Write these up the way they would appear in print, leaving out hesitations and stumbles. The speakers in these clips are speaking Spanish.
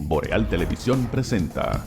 Boreal Televisión presenta.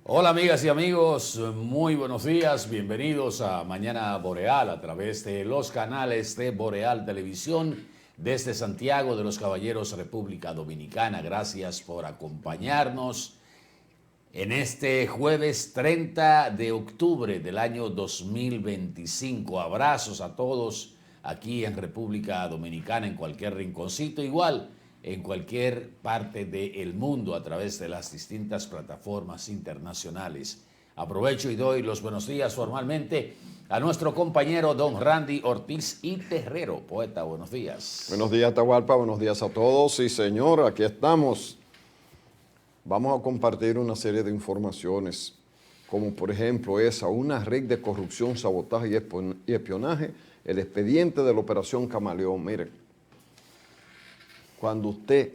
Hola amigas y amigos, muy buenos días, bienvenidos a Mañana Boreal a través de los canales de Boreal Televisión desde Santiago de los Caballeros, República Dominicana. Gracias por acompañarnos en este jueves 30 de octubre del año 2025. Abrazos a todos aquí en República Dominicana, en cualquier rinconcito, igual en cualquier parte del mundo a través de las distintas plataformas internacionales. Aprovecho y doy los buenos días formalmente a nuestro compañero don Randy Ortiz y Terrero. Poeta, buenos días. Buenos días, Atahualpa, buenos días a todos. Sí, señor, aquí estamos. Vamos a compartir una serie de informaciones, como por ejemplo una red de corrupción, sabotaje y espionaje, el expediente de la Operación Camaleón. Miren, cuando usted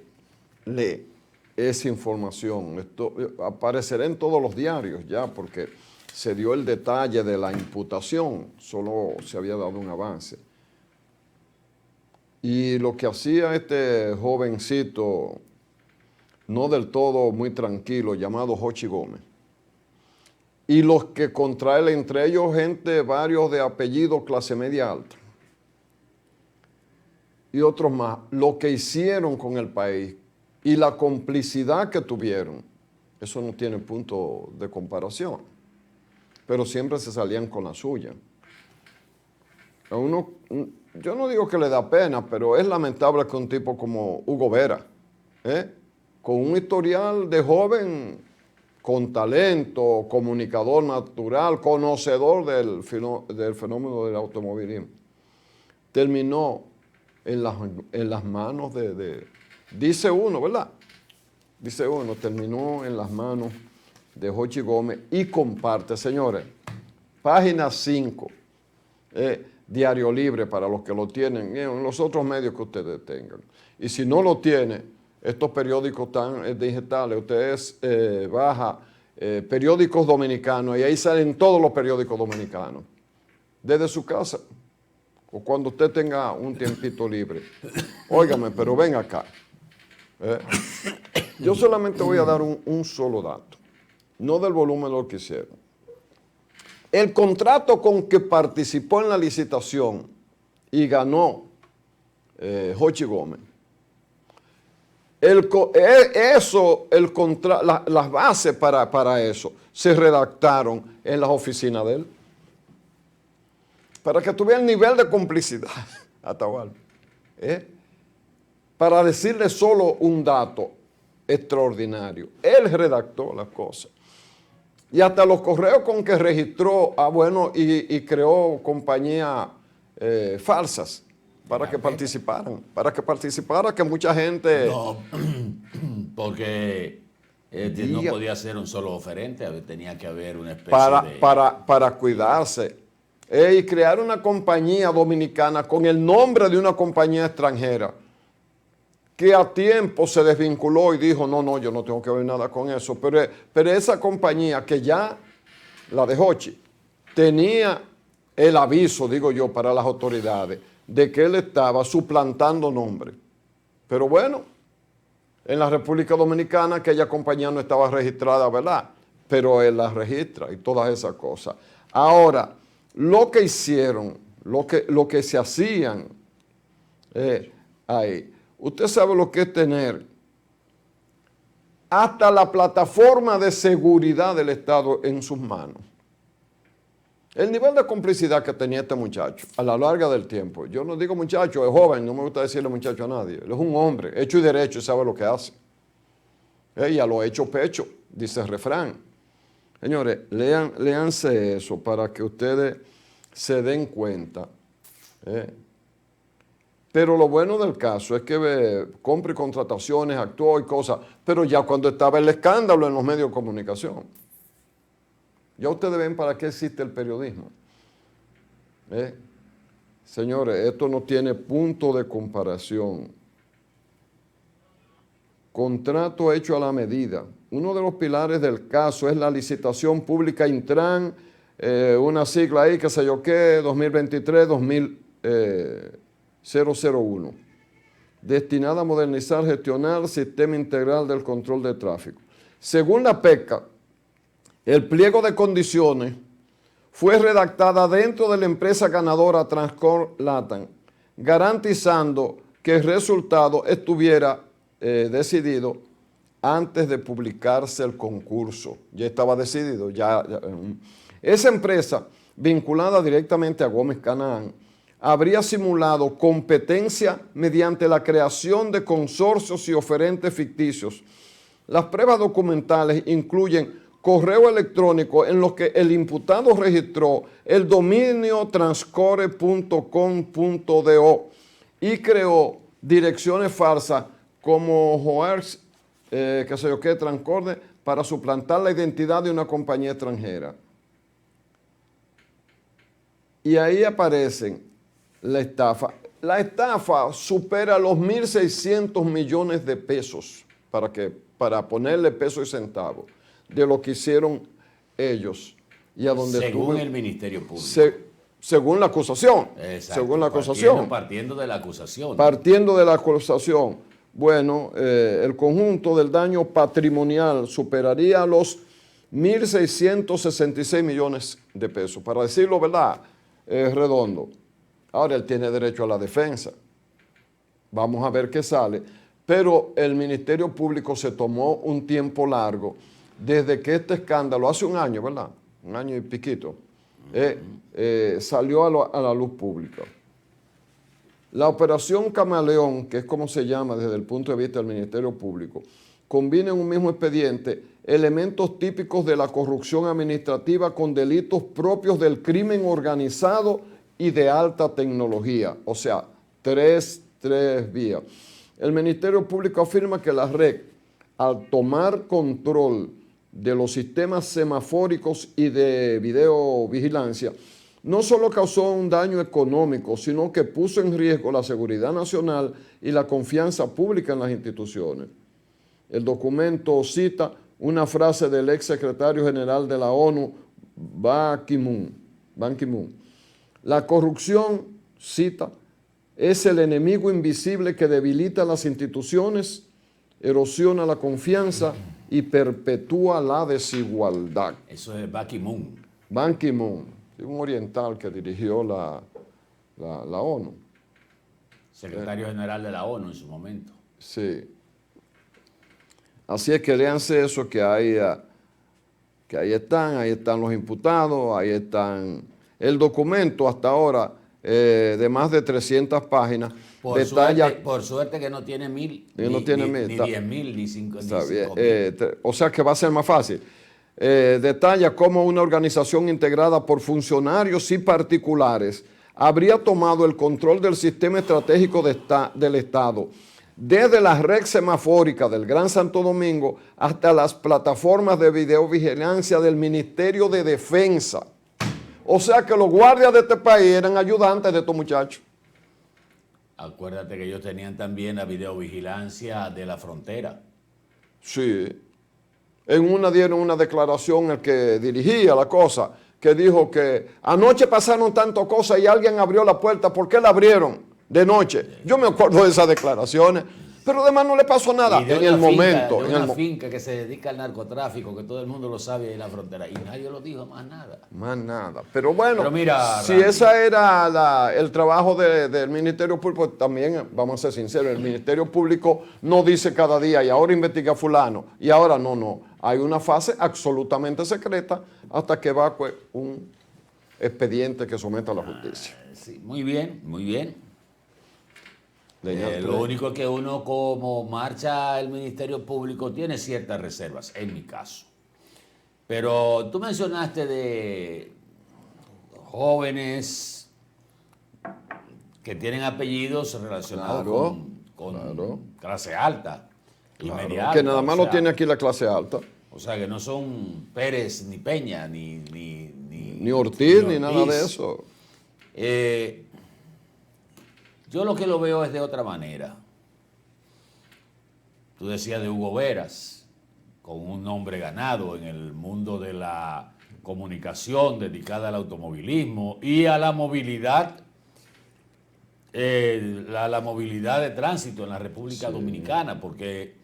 lee esa información, esto aparecerá en todos los diarios ya, porque se dio el detalle de la imputación, solo se había dado un avance. Y lo que hacía este jovencito, no del todo muy tranquilo, llamado Jochi Gómez, y los que contra él, entre ellos gente, varios de apellido clase media alta, y otros más, lo que hicieron con el país y la complicidad que tuvieron, eso no tiene punto de comparación, pero siempre se salían con la suya. A uno, yo no digo que le da pena, pero es lamentable que un tipo como Hugo Vera, con un historial de joven, con talento, comunicador natural, conocedor del fenómeno del automovilismo, terminó en las manos dice uno, ¿verdad? Dice uno, terminó en las manos de Jochi Gómez y comparte, señores, página 5, Diario Libre para los que lo tienen, en los otros medios que ustedes tengan. Y si no lo tiene, estos periódicos tan digitales, ustedes baja periódicos dominicanos y ahí salen todos los periódicos dominicanos, desde su casa, o cuando usted tenga un tiempito libre. Óigame, pero ven acá. Yo solamente voy a dar un solo dato, no del volumen de lo que hicieron. El contrato con que participó en la licitación y ganó Jochi Gómez, las bases para eso se redactaron en las oficinas de él. Para que tuviera el nivel de complicidad, Atahualpa, para decirle solo un dato extraordinario. Él redactó las cosas. Y hasta los correos con que registró, y creó compañías falsas para que participaran. Para que participara, que mucha gente... No, porque no podía ser un solo oferente, tenía que haber una especie para cuidarse. Y crear una compañía dominicana con el nombre de una compañía extranjera que a tiempo se desvinculó y dijo, no, yo no tengo que ver nada con eso. Pero esa compañía que ya, la de Jochi, tenía el aviso, digo yo, para las autoridades, de que él estaba suplantando nombre. Pero bueno, en la República Dominicana aquella compañía no estaba registrada, ¿verdad? Pero él la registra y todas esas cosas. Ahora, lo que hicieron, lo que se hacían ahí, usted sabe lo que es tener hasta la plataforma de seguridad del Estado en sus manos. El nivel de complicidad que tenía este muchacho a la larga del tiempo, yo no digo muchacho, es joven, no me gusta decirle muchacho a nadie, él es un hombre, hecho y derecho y sabe lo que hace. Y a lo hecho pecho, dice el refrán. Señores, léanse eso para que ustedes se den cuenta. Pero lo bueno del caso es que compra y contrataciones, actuó y cosas, pero ya cuando estaba el escándalo en los medios de comunicación. Ya ustedes ven para qué existe el periodismo. Señores, esto no tiene punto de comparación. Contrato hecho a la medida. Uno de los pilares del caso es la licitación pública Intran, una sigla ahí, qué sé yo qué, 2023-2001, destinada a modernizar, gestionar el sistema integral del control de tráfico. Según la PECA, el pliego de condiciones fue redactada dentro de la empresa ganadora Transcorp Latam, garantizando que el resultado estuviera decidido antes de publicarse el concurso. Ya estaba decidido. Esa empresa, vinculada directamente a Gómez Canaán, habría simulado competencia mediante la creación de consorcios y oferentes ficticios. Las pruebas documentales incluyen correo electrónico en los que el imputado registró el dominio transcore.com.do y creó direcciones falsas como Hoers, qué sé yo qué, Transcorde, para suplantar la identidad de una compañía extranjera. Y ahí aparecen la estafa. La estafa supera los 1.600 millones de pesos, para ponerle pesos y centavos, de lo que hicieron ellos. Y a donde según el Ministerio Público. Según la acusación. Exacto, según la acusación. Partiendo de la acusación. Partiendo de la acusación. Bueno, el conjunto del daño patrimonial superaría los 1.666 millones de pesos. Para decirlo, ¿verdad? Redondo. Ahora él tiene derecho a la defensa. Vamos a ver qué sale. Pero el Ministerio Público se tomó un tiempo largo desde que este escándalo, hace un año, ¿verdad? Un año y piquito, salió a la luz pública. La operación Camaleón, que es como se llama desde el punto de vista del Ministerio Público, combina en un mismo expediente elementos típicos de la corrupción administrativa con delitos propios del crimen organizado y de alta tecnología. O sea, tres vías. El Ministerio Público afirma que la red, al tomar control de los sistemas semafóricos y de videovigilancia, no solo causó un daño económico, sino que puso en riesgo la seguridad nacional y la confianza pública en las instituciones. El documento cita una frase del ex secretario general de la ONU, Ban Ki-moon. La corrupción, cita, es el enemigo invisible que debilita las instituciones, erosiona la confianza y perpetúa la desigualdad. Eso es Ban Ki-moon. Ban Ki-moon, un oriental que dirigió la ONU. Secretario general de la ONU en su momento. Sí. Así es que léanse eso, que ahí están los imputados, ahí están. El documento hasta ahora, de más de 300 páginas, por suerte que no tiene 1.000, ni 10.000, ni 5.000. Está bien. O sea que va a ser más fácil. Detalla cómo una organización integrada por funcionarios y particulares habría tomado el control del sistema estratégico del Estado, desde la red semafórica del Gran Santo Domingo hasta las plataformas de videovigilancia del Ministerio de Defensa. O sea que los guardias de este país eran ayudantes de estos muchachos. Acuérdate que ellos tenían también la videovigilancia de la frontera. Sí. En una dieron una declaración el que dirigía la cosa, que dijo que anoche pasaron tantas cosas y alguien abrió la puerta. ¿Por qué la abrieron de noche? Yo me acuerdo de esas declaraciones, pero además no le pasó nada en el momento. De una finca que se dedica al narcotráfico, que todo el mundo lo sabe en la frontera, y nadie lo dijo más nada. Más nada. Pero bueno, pero mira, si ese era el trabajo del Ministerio Público, también, vamos a ser sinceros, el Ministerio Público no dice cada día, y ahora investiga fulano, y ahora no. Hay una fase absolutamente secreta hasta que va pues, un expediente que someta a la justicia. Sí, muy bien, muy bien. Lo único que uno, como marcha el Ministerio Público, tiene ciertas reservas, en mi caso. Pero tú mencionaste de jóvenes que tienen apellidos relacionados con clase alta y media alta. Que nada más lo tiene aquí la clase alta. O sea, que no son Pérez, ni Peña, Ni Ortiz, ni nada de eso. Yo lo que lo veo es de otra manera. Tú decías de Hugo Veras, con un nombre ganado en el mundo de la comunicación dedicada al automovilismo y a la movilidad, la movilidad de tránsito en la República Dominicana, porque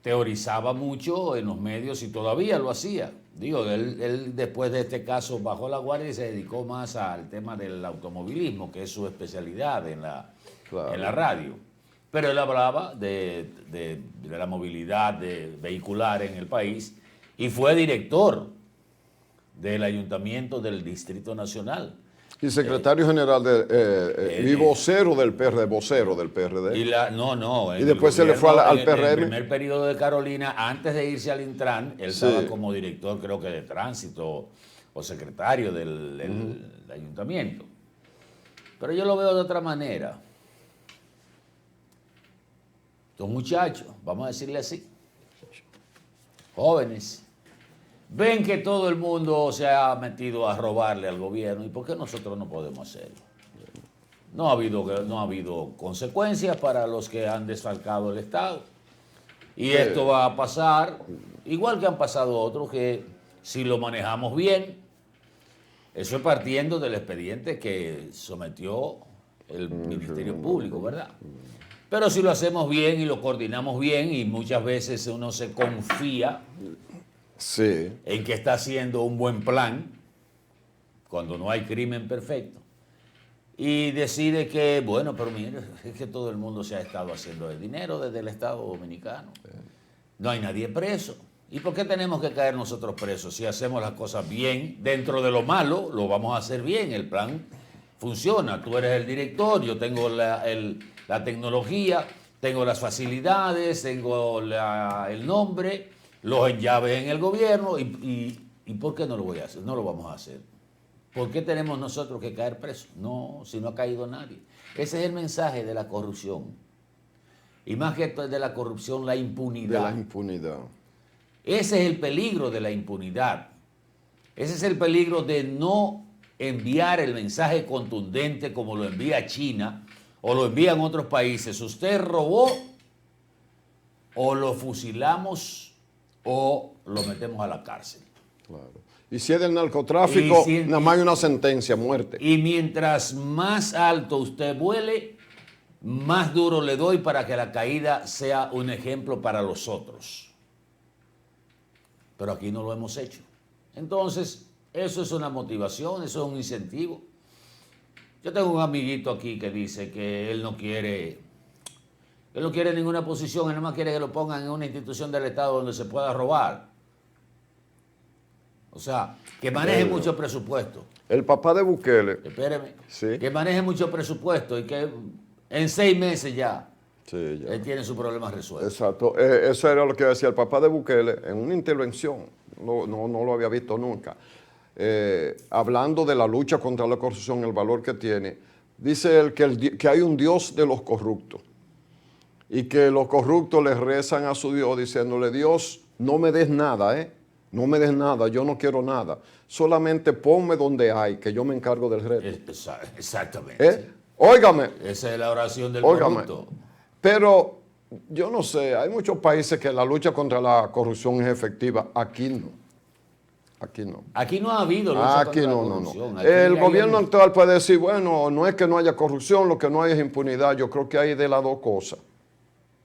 teorizaba mucho en los medios y todavía lo hacía. Digo, él después de este caso bajó la guardia y se dedicó más al tema del automovilismo, que es su especialidad en la radio. Pero él hablaba de la movilidad vehicular en el país y fue director del Ayuntamiento del Distrito Nacional. Y secretario general y vocero del PRD, No. Y después se le fue al PRM. En el primer periodo de Carolina, antes de irse al Intran, él estaba como director, creo que de tránsito o secretario del ayuntamiento. Pero yo lo veo de otra manera. Los muchachos, vamos a decirle así, jóvenes, ven que todo el mundo se ha metido a robarle al gobierno. ¿Y por qué nosotros no podemos hacerlo? No ha habido consecuencias para los que han desfalcado el Estado. Y esto va a pasar, igual que han pasado otros, que si lo manejamos bien, eso es partiendo del expediente que sometió el Ministerio Público, ¿verdad? Pero si lo hacemos bien y lo coordinamos bien, y muchas veces uno se confía en que está haciendo un buen plan, cuando no hay crimen perfecto, y decide que, bueno, pero mire, es que todo el mundo se ha estado haciendo el dinero desde el Estado Dominicano. No hay nadie preso. ¿Y por qué tenemos que caer nosotros presos? Si hacemos las cosas bien, dentro de lo malo, lo vamos a hacer bien. El plan funciona. Tú eres el director, yo tengo la tecnología, tengo las facilidades, tengo el nombre, los enllaves en el gobierno. ¿Y por qué no lo voy a hacer? No lo vamos a hacer. ¿Por qué tenemos nosotros que caer presos? No, si no ha caído nadie. Ese es el mensaje de la corrupción. Y más que de la corrupción, la impunidad. De la impunidad. Ese es el peligro de la impunidad. Ese es el peligro de no enviar el mensaje contundente como lo envía China o lo envían otros países. Usted robó, o lo fusilamos o lo metemos a la cárcel. Claro. Y si es del narcotráfico, nada más hay una sentencia, muerte. Y mientras más alto usted vuele, más duro le doy para que la caída sea un ejemplo para los otros. Pero aquí no lo hemos hecho. Entonces, eso es una motivación, eso es un incentivo. Yo tengo un amiguito aquí que dice que él no quiere ninguna posición, él nada más quiere que lo pongan en una institución del Estado donde se pueda robar. O sea, que maneje mucho presupuesto. El papá de Bukele. Espéreme. Sí. Que maneje mucho presupuesto y que en 6 meses ya él tiene su problema resuelto. Exacto. Eso era lo que decía el papá de Bukele en una intervención. No lo había visto nunca. Hablando de la lucha contra la corrupción, el valor que tiene. Dice él que hay un Dios de los corruptos. Y que los corruptos le rezan a su Dios diciéndole: Dios, no me des nada, no me des nada, yo no quiero nada. Solamente ponme donde hay, que yo me encargo del resto. Exactamente. Óigame. Esa es la oración del corrupto. Pero yo no sé, hay muchos países que la lucha contra la corrupción es efectiva. Aquí no. Aquí no. Aquí no ha habido lucha contra la corrupción. No. El gobierno actual puede decir, bueno, no es que no haya corrupción, lo que no hay es impunidad. Yo creo que hay de las dos cosas.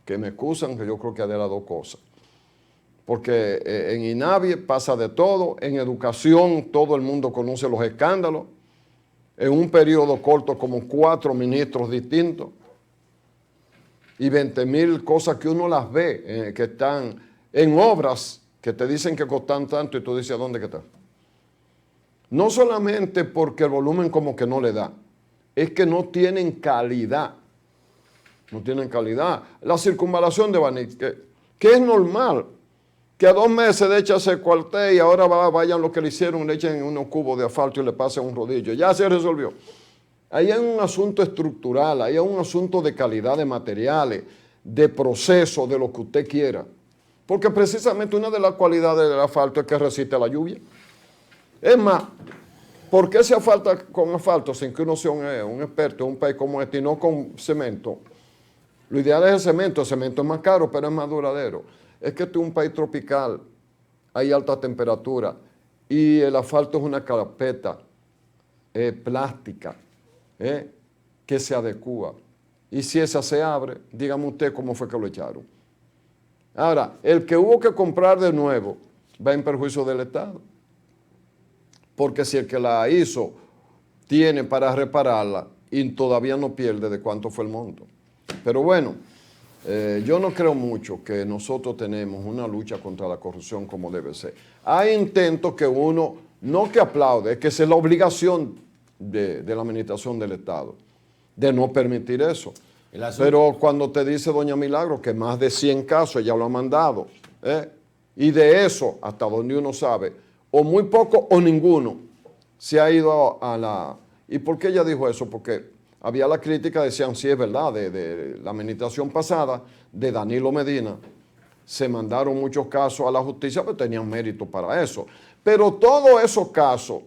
Que me excusan, que yo creo que hay de las dos cosas. Porque en INAVI pasa de todo, en educación todo el mundo conoce los escándalos, en un periodo corto como 4 ministros distintos y 20,000 cosas que uno las ve, que están en obras que te dicen que costan tanto y tú dices, ¿a dónde que está? No solamente porque el volumen como que no le da, es que no tienen calidad. No tienen calidad. La circunvalación de Baní, que es normal, que a 2 meses de echarse el cuartel y ahora vayan lo que le hicieron, le echen unos cubos de asfalto y le pasen un rodillo. Ya se resolvió. Ahí hay un asunto estructural, ahí hay un asunto de calidad de materiales, de proceso, de lo que usted quiera. Porque precisamente una de las cualidades del asfalto es que resiste a la lluvia. Es más, ¿por qué se asfalta con asfalto sin que uno sea un experto en un país como este y no con cemento? Lo ideal es el cemento es más caro, pero es más duradero. Es que este es un país tropical, hay alta temperatura y el asfalto es una carpeta plástica que se adecua. Y si esa se abre, dígame usted cómo fue que lo echaron. Ahora, el que hubo que comprar de nuevo va en perjuicio del Estado. Porque si el que la hizo tiene para repararla y todavía no pierde de cuánto fue el monto. Pero bueno, yo no creo mucho que nosotros tenemos una lucha contra la corrupción como debe ser. Hay intentos que uno, no que aplaude, es que esa es la obligación de la administración del Estado, de no permitir eso. Pero cuando te dice doña Milagro que más de 100 casos ella lo ha mandado, y de eso, hasta donde uno sabe, o muy poco o ninguno se ha ido a la... ¿Y por qué ella dijo eso? Porque había la crítica, decían, sí, es verdad, de la administración pasada, de Danilo Medina, se mandaron muchos casos a la justicia, pero tenían mérito para eso. Pero todos esos casos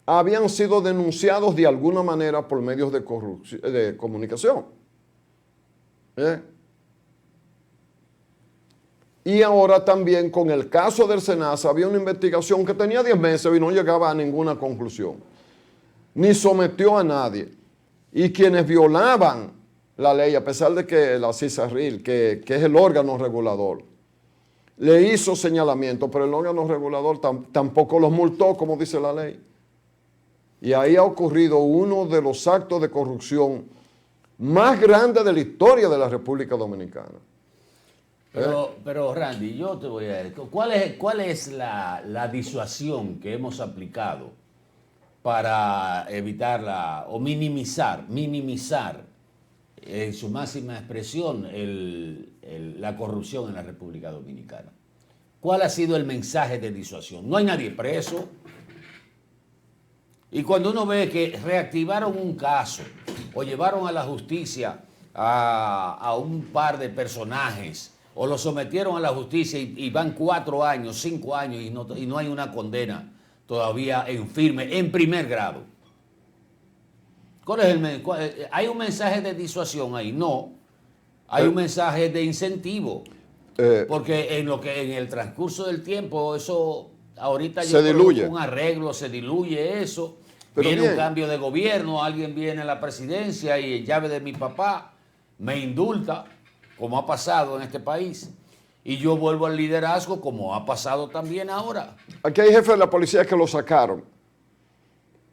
habían sido denunciados de alguna manera por medios de comunicación. Y ahora también con el caso del SENASA había una investigación que tenía 10 meses y no llegaba a ninguna conclusión, ni sometió a nadie. Y quienes violaban la ley, a pesar de que la CISARRIL, que es el órgano regulador, le hizo señalamiento, pero el órgano regulador tampoco los multó, como dice la ley. Y ahí ha ocurrido uno de los actos de corrupción más grandes de la historia de la República Dominicana. Pero Randy, yo te voy a decir, ¿cuál es la disuasión que hemos aplicado para evitarla o minimizar en su máxima expresión la corrupción en la República Dominicana? ¿Cuál ha sido el mensaje de disuasión? No hay nadie preso. Y cuando uno ve que reactivaron un caso o llevaron a la justicia a un par de personajes o lo sometieron a la justicia y van 4 años, 5 años y no hay una condena todavía en firme, en primer grado. ¿Hay un mensaje de disuasión ahí? No. Hay un mensaje de incentivo. Porque en el transcurso del tiempo eso ahorita se diluye. Un arreglo, se diluye eso. Pero viene bien. un cambio de gobierno, alguien viene a la presidencia y en llave de mi papá me indulta, como ha pasado en este país. Y yo vuelvo al liderazgo, como ha pasado también ahora. Aquí hay jefes de la policía que lo sacaron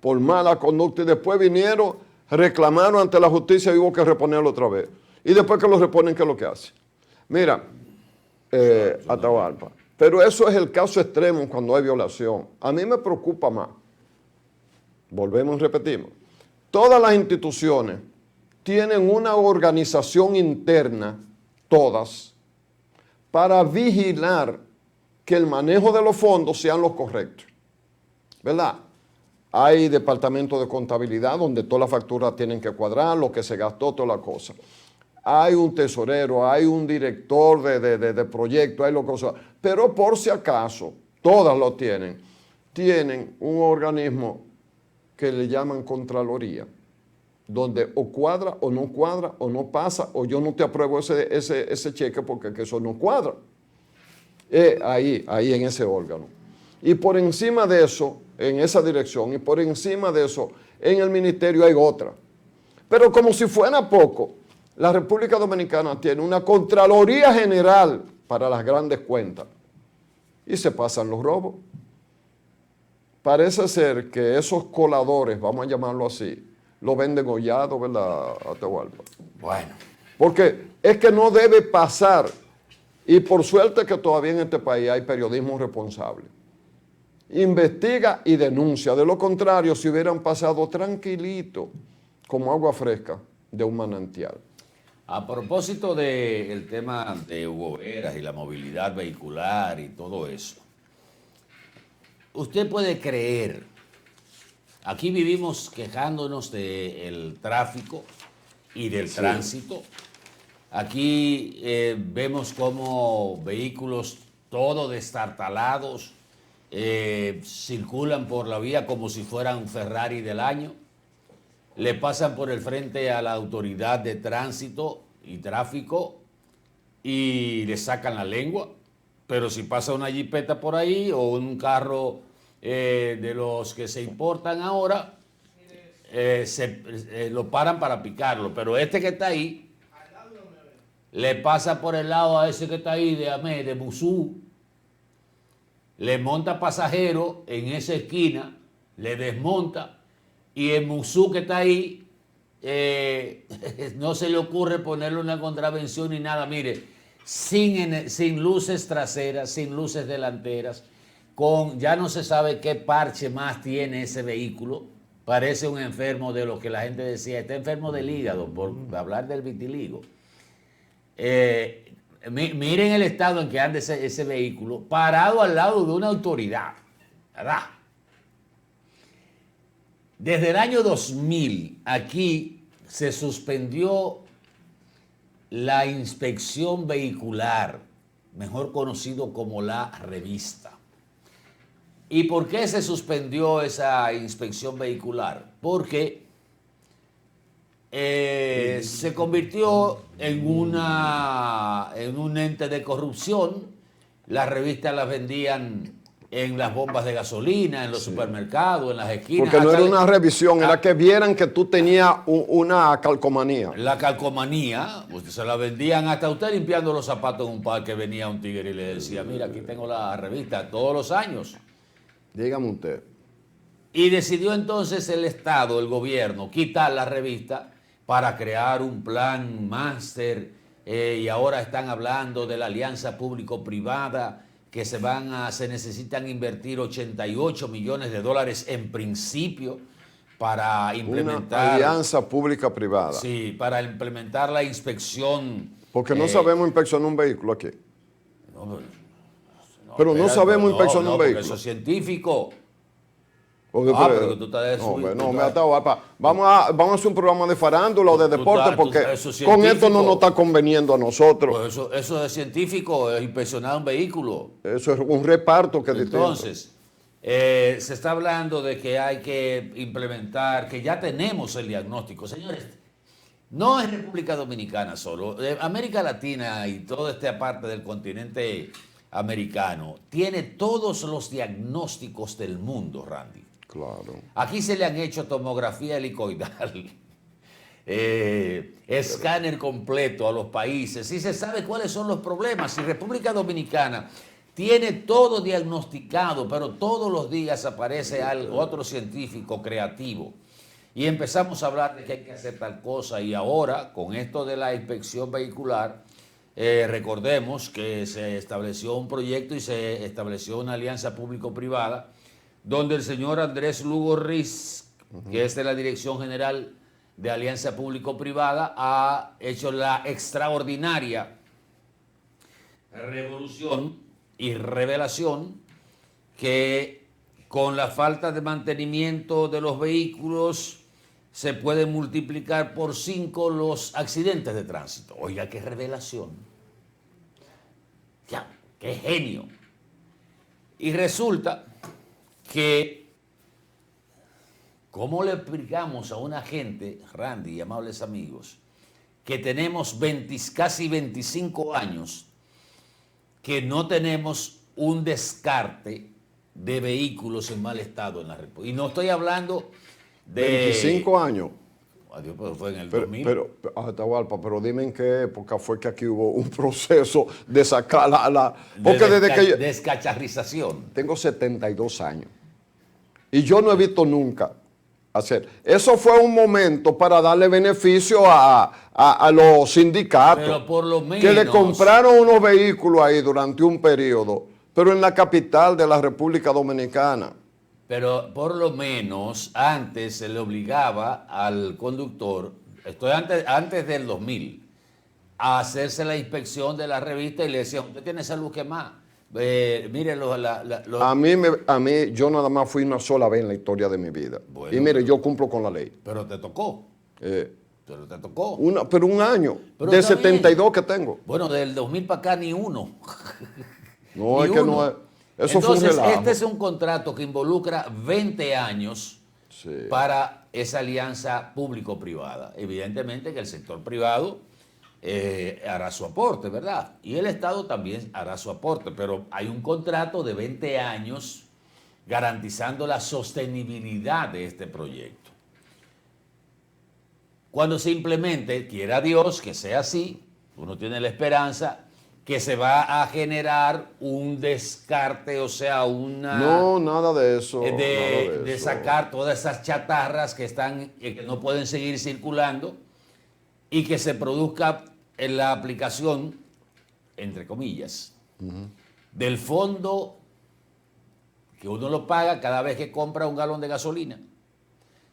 por mala conducta y después vinieron, reclamaron ante la justicia y hubo que reponerlo otra vez. Y después que lo reponen, ¿qué es lo que hace? Mira, Atahualpa, pero eso es el caso extremo cuando hay violación. A mí me preocupa más. Volvemos y repetimos. Todas las instituciones tienen una organización interna, todas, para vigilar que el manejo de los fondos sean los correctos. ¿Verdad? Hay departamento de contabilidad donde todas las facturas tienen que cuadrar, lo que se gastó, toda la cosa. Hay un tesorero, hay un director de proyecto, hay lo que sea. Pero por si acaso, todas lo tienen. Tienen un organismo que le llaman Contraloría, donde o cuadra o no pasa, o yo no te apruebo ese cheque porque que eso no cuadra. Ahí en ese órgano. Y por encima de eso, en esa dirección, y por encima de eso, en el ministerio hay otra. Pero como si fuera poco, la República Dominicana tiene una Contraloría General para las grandes cuentas. Y se pasan los robos. Parece ser que esos coladores, vamos a llamarlo así, lo ven degollado, ¿verdad, Atahualpa? Bueno. Porque es que no debe pasar. Y por suerte que todavía en este país hay periodismo responsable. Investiga y denuncia. De lo contrario, si hubieran pasado tranquilito, como agua fresca de un manantial. A propósito del tema de Hugo Veras y la movilidad vehicular y todo eso, usted puede creer, aquí vivimos quejándonos del tráfico y del tránsito. Aquí vemos cómo vehículos todo destartalados, circulan por la vía como si fueran un Ferrari del año, le pasan por el frente a la autoridad de tránsito y tráfico y le sacan la lengua, pero si pasa una jipeta por ahí o un carro de los que se importan ahora, lo paran para picarlo, pero este que está ahí le pasa por el lado a ese que está ahí de Musú, le monta pasajero en esa esquina, le desmonta y el Musú que está ahí no se le ocurre ponerle una contravención ni nada, mire, sin luces traseras, sin luces delanteras, ya no se sabe qué parche más tiene ese vehículo. Parece un enfermo de lo que la gente decía, está enfermo del hígado, por hablar del vitiligo. Miren el estado en que anda ese vehículo, parado al lado de una autoridad, ¿verdad? Desde el año 2000, aquí se suspendió la inspección vehicular, mejor conocido como la revista. ¿Y por qué se suspendió esa inspección vehicular? Porque se convirtió en un ente de corrupción. Las revistas las vendían en las bombas de gasolina, en los supermercados, en las esquinas. Porque no era una revisión, era que vieran que tú tenías una calcomanía. La calcomanía, pues se la vendían hasta usted limpiando los zapatos en un parque, venía un tigre y le decía, mira, aquí tengo la revista todos los años. Dígame usted. Y decidió entonces el Estado, el gobierno, quitar la revista para crear un plan máster y ahora están hablando de la alianza público-privada que se necesitan invertir 88 millones de dólares en principio para implementar... Una alianza pública-privada. Sí, para implementar la inspección. Porque no sabemos inspeccionar un vehículo aquí. Pero no espérate, sabemos inspeccionar un vehículo. Eso es científico. Pero tú estás vamos a hacer un programa de farándula o de deporte porque con esto no nos está conveniendo a nosotros. Pues eso es científico, es inspeccionar un vehículo. Eso es un reparto que es distinto. Entonces, se está hablando de que hay que implementar, que ya tenemos el diagnóstico. Señores, no es República Dominicana solo. América Latina y toda esta parte del continente americano tiene todos los diagnósticos del mundo, Randy. Claro. Aquí se le han hecho tomografía helicoidal, escáner completo a los países y se sabe cuáles son los problemas. Y República Dominicana tiene todo diagnosticado, pero todos los días aparece otro científico creativo. Y empezamos a hablar de que hay que hacer tal cosa. Y ahora, con esto de la inspección vehicular, recordemos que se estableció un proyecto y se estableció una alianza público-privada donde el señor Andrés Lugo Riz, que es de la Dirección General de Alianza Público-Privada, ha hecho la extraordinaria revolución y revelación que con la falta de mantenimiento de los vehículos se pueden multiplicar por 5 los accidentes de tránsito. Oiga, qué revelación. Ya, qué genio. Y resulta que, ¿cómo le explicamos a una gente, Randy y amables amigos, que tenemos casi 25 años que no tenemos un descarte de vehículos en mal estado en la República? Y no estoy hablando de... 25 años. Adiós, pero fue en el 2000. Atahualpa, pero dime en qué época fue que aquí hubo un proceso de sacar porque desde que yo... Descacharrización. Tengo 72 años. Y yo no he visto nunca hacer. Eso fue un momento para darle beneficio a los sindicatos. Pero por lo menos... Que le compraron unos vehículos ahí durante un periodo, pero en la capital de la República Dominicana. Pero por lo menos antes se le obligaba al conductor, antes del 2000, a hacerse la inspección de la revista y le decían, usted tiene esa luz quemada. Mire, A mí, yo nada más fui una sola vez en la historia de mi vida. Bueno, y mire, yo cumplo con la ley. Pero te tocó. Pero te tocó. Pero un año, Pero de está 72 bien. que tengo. Bueno, del 2000 para acá ni uno. No, ni es que uno. no es. Eso fue un Entonces, relajo. este es un contrato que involucra 20 años Sí. para esa alianza público-privada. Evidentemente que el sector privado hará su aporte, ¿verdad? Y el Estado también hará su aporte, pero hay un contrato de 20 años garantizando la sostenibilidad de este proyecto. Cuando se implemente, quiera Dios que sea así, uno tiene la esperanza que se va a generar un descarte, o sea, No, nada de eso. nada de eso. sacar todas esas chatarras que están, que no pueden seguir circulando y que se produzca en la aplicación, entre comillas, del fondo que uno lo paga cada vez que compra un galón de gasolina.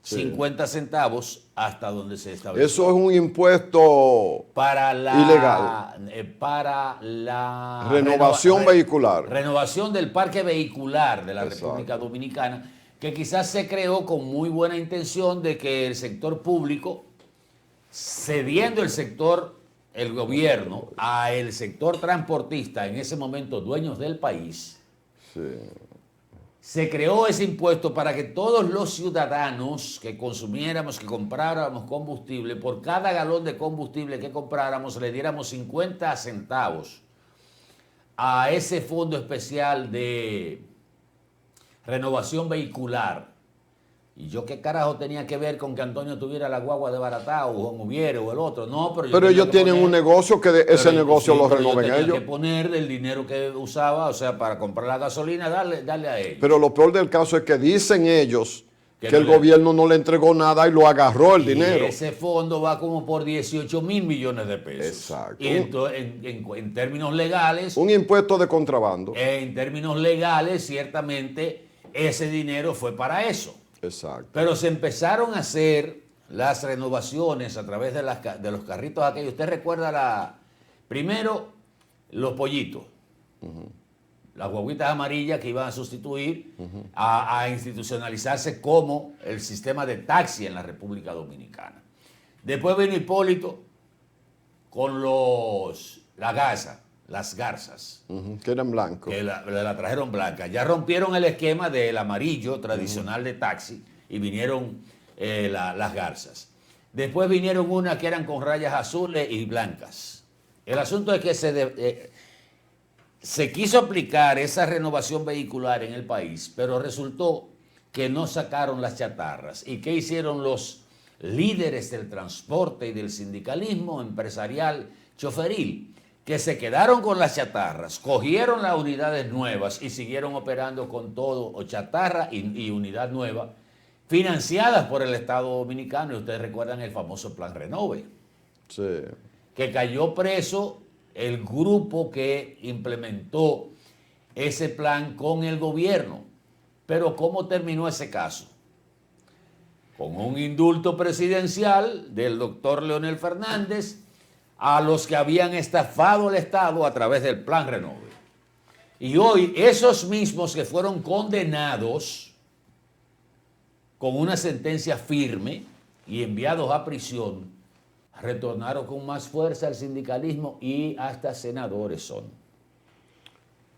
Sí. 50 centavos hasta donde se establece. Eso es un impuesto Para la, ilegal. Para la Renovación vehicular. Renovación del parque vehicular de la Exacto. República Dominicana, que quizás se creó con muy buena intención de que el sector público, cediendo el gobierno, a el sector transportista, en ese momento dueños del país, Sí. se creó ese impuesto para que todos los ciudadanos que consumiéramos, que compráramos combustible, por cada galón de combustible que compráramos, le diéramos 50 centavos a ese fondo especial de renovación vehicular. ¿Y yo qué carajo tenía que ver con que Antonio tuviera la guagua desbaratada o Juan Ubiere o el otro? No, pero Pero ellos tienen un negocio que ese negocio lo renoven yo ellos. tenía que poner del dinero que usaba, o sea, para comprar la gasolina, darle a ellos. Pero lo peor del caso es que dicen ellos Que que no el le- gobierno no le entregó nada y lo agarró el Y dinero. ese fondo va como por 18 mil millones de pesos. Exacto. Y en términos legales, Un impuesto de contrabando. ciertamente, ese dinero fue para eso. Exacto. Pero se empezaron a hacer las renovaciones a través de los carritos aquellos. ¿Usted recuerda primero los pollitos? Las guaguitas amarillas que iban a sustituir, a institucionalizarse como el sistema de taxi en la República Dominicana. Después vino Hipólito con las garzas, Que eran blancos. que la trajeron blanca. Ya rompieron el esquema del amarillo tradicional de taxi y vinieron las garzas. Después vinieron unas que eran con rayas azules y blancas. El asunto es que se quiso aplicar esa renovación vehicular en el país, pero resultó que no sacaron las chatarras. ¿Y qué hicieron los líderes del transporte y del sindicalismo empresarial choferil? Que se quedaron con las chatarras, cogieron las unidades nuevas y siguieron operando con todo, o chatarra y unidad nueva, financiadas por el Estado Dominicano. Y ustedes recuerdan el famoso Plan Renove, Sí. que cayó preso el grupo que implementó ese plan con el gobierno. Pero ¿cómo terminó ese caso? Con un indulto presidencial del doctor Leonel Fernández a los que habían estafado al Estado a través del Plan Renove. Y hoy esos mismos que fueron condenados con una sentencia firme y enviados a prisión, retornaron con más fuerza al sindicalismo y hasta senadores son.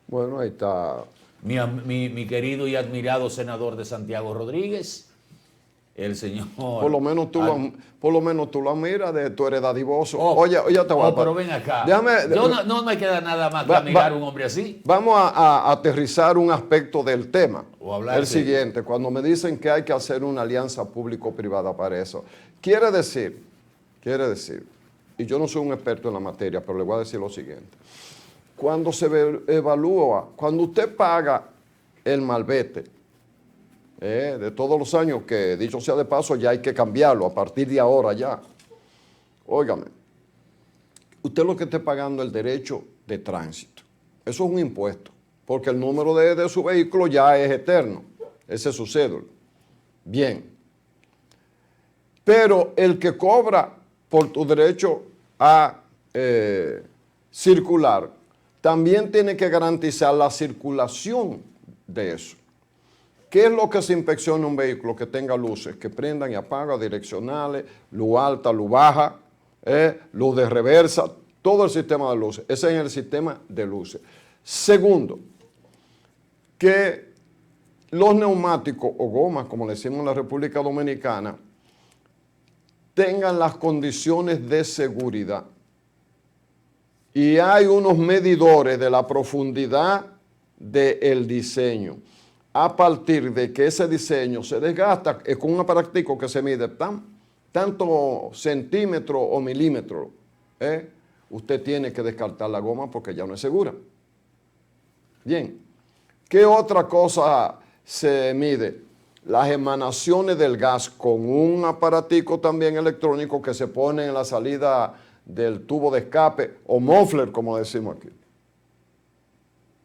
Bueno, ahí está. Mi querido y admirado senador de Santiago Rodríguez, el señor... Por lo menos tú lo miras de tu heredad dadivoso. Oh, Oye, te voy a... pero ven acá. Déjame- No me queda nada más que admirar a un hombre así. Vamos a aterrizar un aspecto del tema. O hablar El de- siguiente, cuando me dicen que hay que hacer una alianza público-privada para eso. Quiere decir, y yo no soy un experto en la materia, pero le voy a decir lo siguiente. Cuando se evalúa, cuando usted paga el malvete, de todos los años, que dicho sea de paso, ya hay que cambiarlo a partir de ahora ya. Óigame, usted lo que esté pagando es el derecho de tránsito. Eso es un impuesto, porque el número de su vehículo ya es eterno. Ese es su cédula. Bien. Pero el que cobra por tu derecho a circular, también tiene que garantizar la circulación de eso. ¿Qué es lo que se inspecciona un vehículo? Que tenga luces, que prendan y apagan, direccionales, luz alta, luz baja, luz de reversa, todo el sistema de luces. Ese es el sistema de luces. Segundo, que los neumáticos o gomas, como le decimos en la República Dominicana, tengan las condiciones de seguridad. Y hay unos medidores de la profundidad del diseño. A partir de que ese diseño se desgasta, es con un aparatico que se mide tanto centímetro o milímetro, usted tiene que descartar la goma porque ya no es segura. Bien, ¿qué otra cosa se mide? Las emanaciones del gas con un aparatico también electrónico que se pone en la salida del tubo de escape o muffler, como decimos aquí.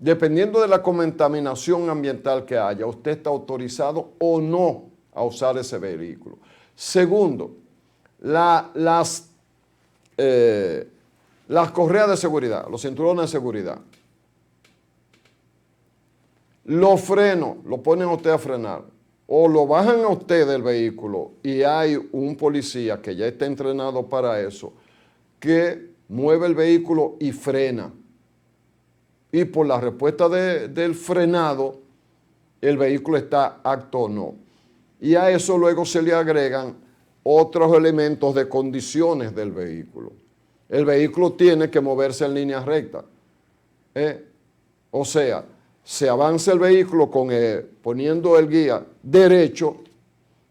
Dependiendo de la contaminación ambiental que haya, usted está autorizado o no a usar ese vehículo. Segundo, las correas de seguridad, los cinturones de seguridad. Los frenos, lo ponen a usted a frenar, o lo bajan a usted del vehículo y hay un policía que ya está entrenado para eso, que mueve el vehículo y frena. Y por la respuesta del frenado, el vehículo está apto o no. Y a eso luego se le agregan otros elementos de condiciones del vehículo. El vehículo tiene que moverse en línea recta. O sea, se avanza el vehículo poniendo el guía derecho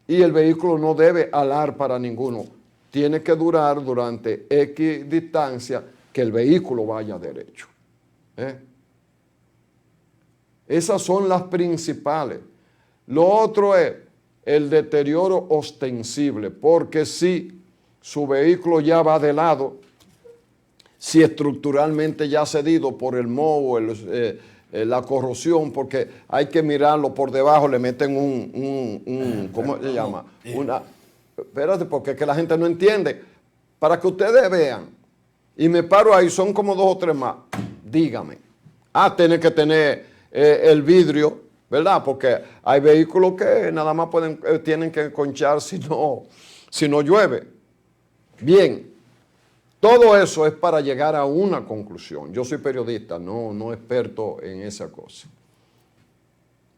y el vehículo no debe alar para ninguno. Tiene que durar durante X distancia que el vehículo vaya derecho. Esas son las principales. Lo otro es el deterioro ostensible, porque si su vehículo ya va de lado, si estructuralmente ya ha cedido por el moho, la corrosión, porque hay que mirarlo por debajo, le meten ¿cómo se llama? Espérate, porque es que la gente no entiende. Para que ustedes vean, y me paro ahí, son como 2 o 3 más, dígame. Tiene que tener el vidrio, ¿verdad? Porque hay vehículos que nada más tienen que conchar si no llueve. Bien, todo eso es para llegar a una conclusión. Yo soy periodista, no experto en esa cosa.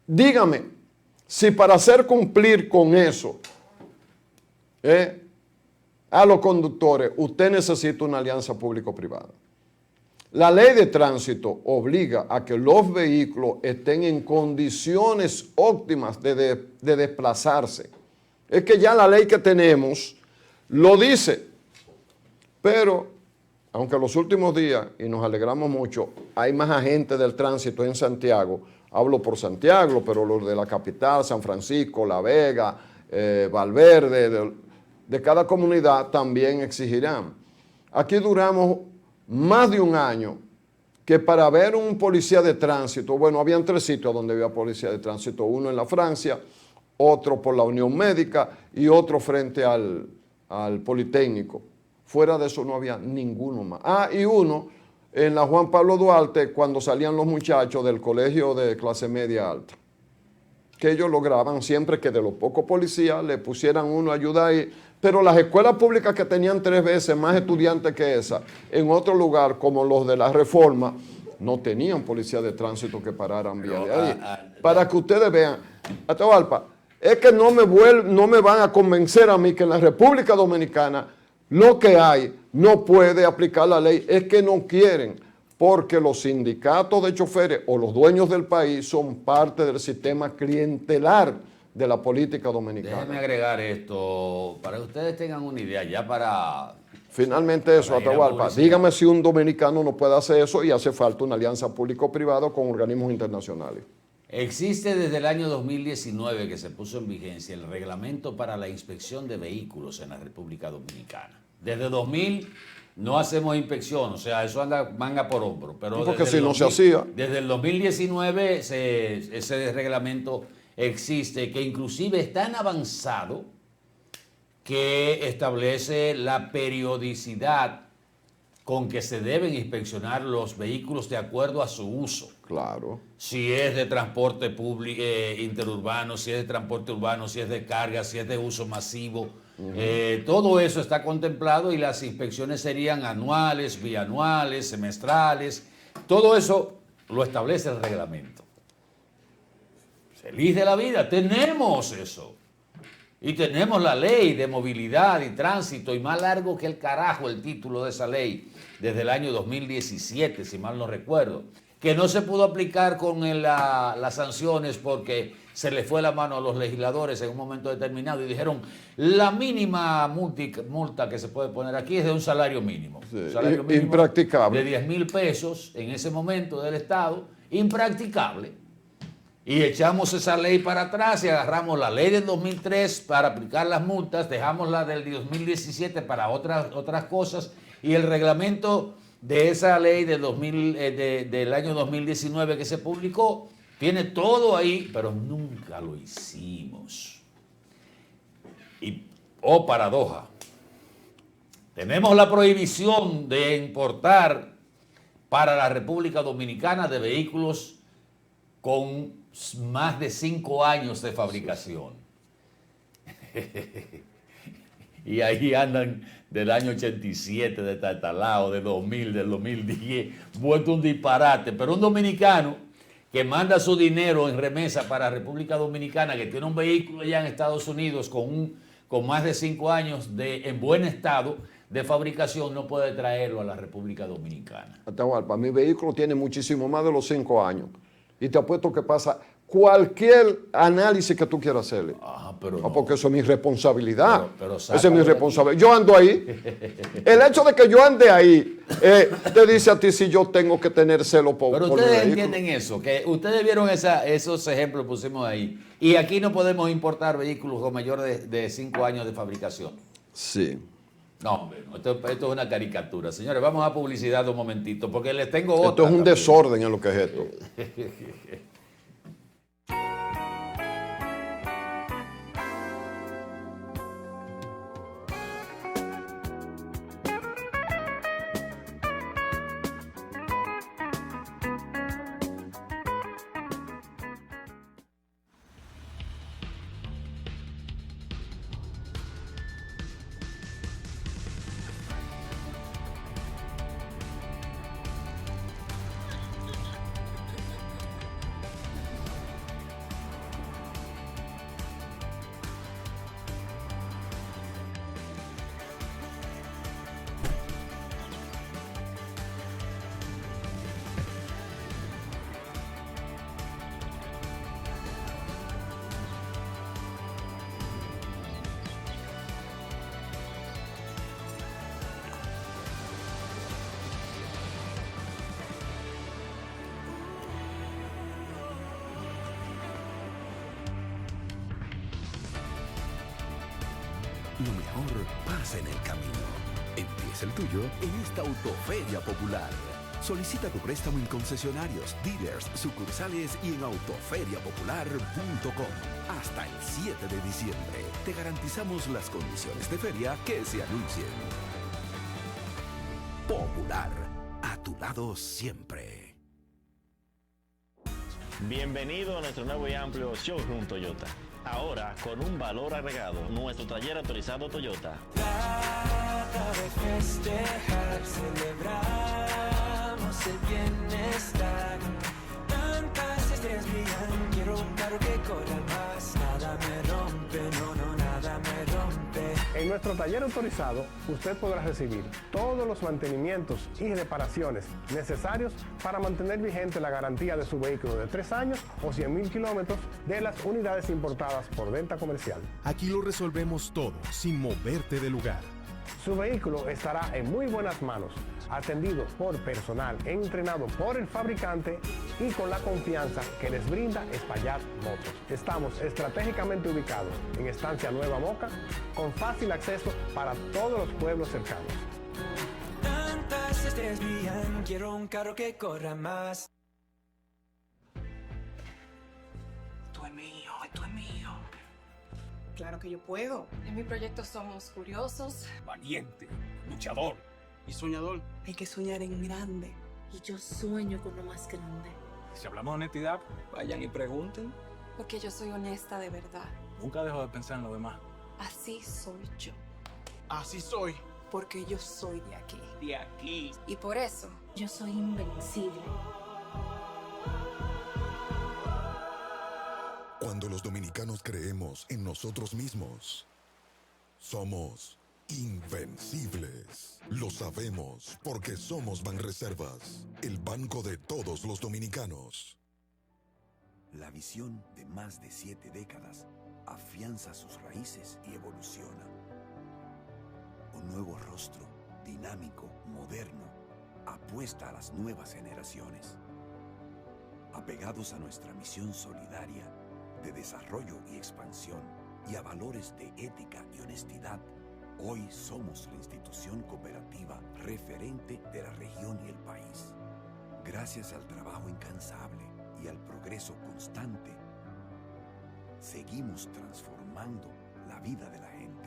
Dígame, si para hacer cumplir con eso, a los conductores, usted necesita una alianza público-privada. La ley de tránsito obliga a que los vehículos estén en condiciones óptimas de desplazarse. Es que ya la ley que tenemos lo dice. Pero, aunque los últimos días, y nos alegramos mucho, hay más agentes del tránsito en Santiago, hablo por Santiago, pero los de la capital, San Francisco, La Vega, Valverde, de cada comunidad también exigirán. Aquí duramos más de un año que para ver un policía de tránsito, bueno, habían 3 sitios donde había policía de tránsito, uno en la Francia, otro por la Unión Médica y otro frente al Politécnico. Fuera de eso no había ninguno más. Y uno en la Juan Pablo Duarte cuando salían los muchachos del colegio de clase media alta. Que ellos lograban siempre que de los pocos policías le pusieran uno a ayudar. Pero las escuelas públicas que tenían 3 veces más estudiantes que esa, en otro lugar como los de la Reforma, no tenían policía de tránsito que pararan vía de ahí. Para que ustedes vean, Atahualpa, es que no me van a convencer a mí que en la República Dominicana lo que hay no puede aplicar la ley, es que no quieren, porque los sindicatos de choferes o los dueños del país son parte del sistema clientelar de la política dominicana. Déjenme agregar esto, para que ustedes tengan una idea, ya para... Finalmente eso, Atahualpa, dígame si un dominicano no puede hacer eso y hace falta una alianza público-privada con organismos internacionales. Existe desde el año 2019 que se puso en vigencia el reglamento para la inspección de vehículos en la República Dominicana. Desde 2000 no hacemos inspección, o sea, eso anda manga por hombro. Pero porque si no se hacía. Desde el 2019 ese reglamento existe, que inclusive es tan avanzado que establece la periodicidad con que se deben inspeccionar los vehículos de acuerdo a su uso. Claro. Si es de transporte público, interurbano, si es de transporte urbano, si es de carga, si es de uso masivo. Todo eso está contemplado y las inspecciones serían anuales, bianuales, semestrales. Todo eso lo establece el reglamento. Feliz de la vida, tenemos eso. Y tenemos la ley de movilidad y tránsito, y más largo que el carajo el título de esa ley, desde el año 2017, si mal no recuerdo, que no se pudo aplicar con las sanciones porque se le fue la mano a los legisladores en un momento determinado y dijeron, la mínima multa que se puede poner aquí es de un salario mínimo. Sí, Un salario mínimo impracticable. de 10,000 pesos en ese momento del Estado, impracticable. Y echamos esa ley para atrás y agarramos la ley del 2003 para aplicar las multas, dejamos la del 2017 para otras cosas, y el reglamento de esa ley del año 2019 que se publicó tiene todo ahí, pero nunca lo hicimos. Y, oh paradoja, tenemos la prohibición de importar para la República Dominicana de vehículos con más de 5 años de fabricación. Y ahí andan del año 87, de Tatalao, de 2000, del 2010, vuelto un disparate. Pero un dominicano que manda su dinero en remesa para República Dominicana, que tiene un vehículo allá en Estados Unidos con más de 5 años en buen estado de fabricación, no puede traerlo a la República Dominicana. Atahualpa, mi vehículo tiene muchísimo más de los 5 años. Y te apuesto que pasa cualquier análisis que tú quieras hacerle. Pero no, porque eso es mi responsabilidad. Pero esa es mi responsabilidad. Yo ando ahí. El hecho de que yo ande ahí te dice a ti si yo tengo que tener celo por Pero por ustedes mi vehículo. entienden eso, que ustedes vieron esos ejemplos que pusimos ahí. Y aquí no podemos importar vehículos con mayor de 5 años de fabricación. Sí. No, hombre, no, esto es una caricatura. Señores, vamos a publicidad un momentito, porque les tengo otra. Esto es un también. desorden en lo que es esto. Lo mejor pasa en el camino. Empieza el tuyo en esta Autoferia Popular. Solicita tu préstamo en concesionarios, dealers, sucursales y en autoferiapopular.com. Hasta el 7 de diciembre te garantizamos las condiciones de feria que se anuncien. Popular, a tu lado siempre. Bienvenido a nuestro nuevo y amplio showroom Toyota. Ahora con un valor agregado, nuestro taller autorizado Toyota. Trata de festejar, celebramos el bienestar. Tantas estrellas brillan, quiero un carro que corra más. Nada me rompe, no, nada me rompe. En nuestro taller autorizado, usted podrá recibir todos los mantenimientos y reparaciones necesarios para mantener vigente la garantía de su vehículo de 3 años o 100,000 kilómetros de las unidades importadas por venta comercial. Aquí lo resolvemos todo, sin moverte de lugar. Su vehículo estará en muy buenas manos, atendido por personal entrenado por el fabricante y con la confianza que les brinda Espaillat Motors. Estamos estratégicamente ubicados en Estancia Nueva Moca, con fácil acceso para todos los pueblos cercanos. Tantas estrellas brillan, quiero un carro que corra más. Esto es mío, esto es mío. Claro que yo puedo. En mi proyecto somos curiosos, valiente, luchador y soñador. Hay que soñar en grande. y yo sueño con lo más grande. Si hablamos de honestidad, vayan y pregunten. Porque yo soy honesta de verdad. Nunca dejo de pensar en lo demás. Así soy yo. Así soy. Porque yo soy de aquí. De aquí. Y por eso yo soy invencible. Cuando los dominicanos creemos en nosotros mismos, somos invencibles. Lo sabemos porque somos Banreservas, el banco de todos los dominicanos. La visión de más de 7 décadas afianza sus raíces y evoluciona. Un nuevo rostro, dinámico, moderno, apuesta a las nuevas generaciones. Apegados a nuestra misión solidaria de desarrollo y expansión y a valores de ética y honestidad, hoy somos la institución cooperativa referente de la región y el país. Gracias al trabajo incansable y al progreso constante, seguimos transformando la vida de la gente.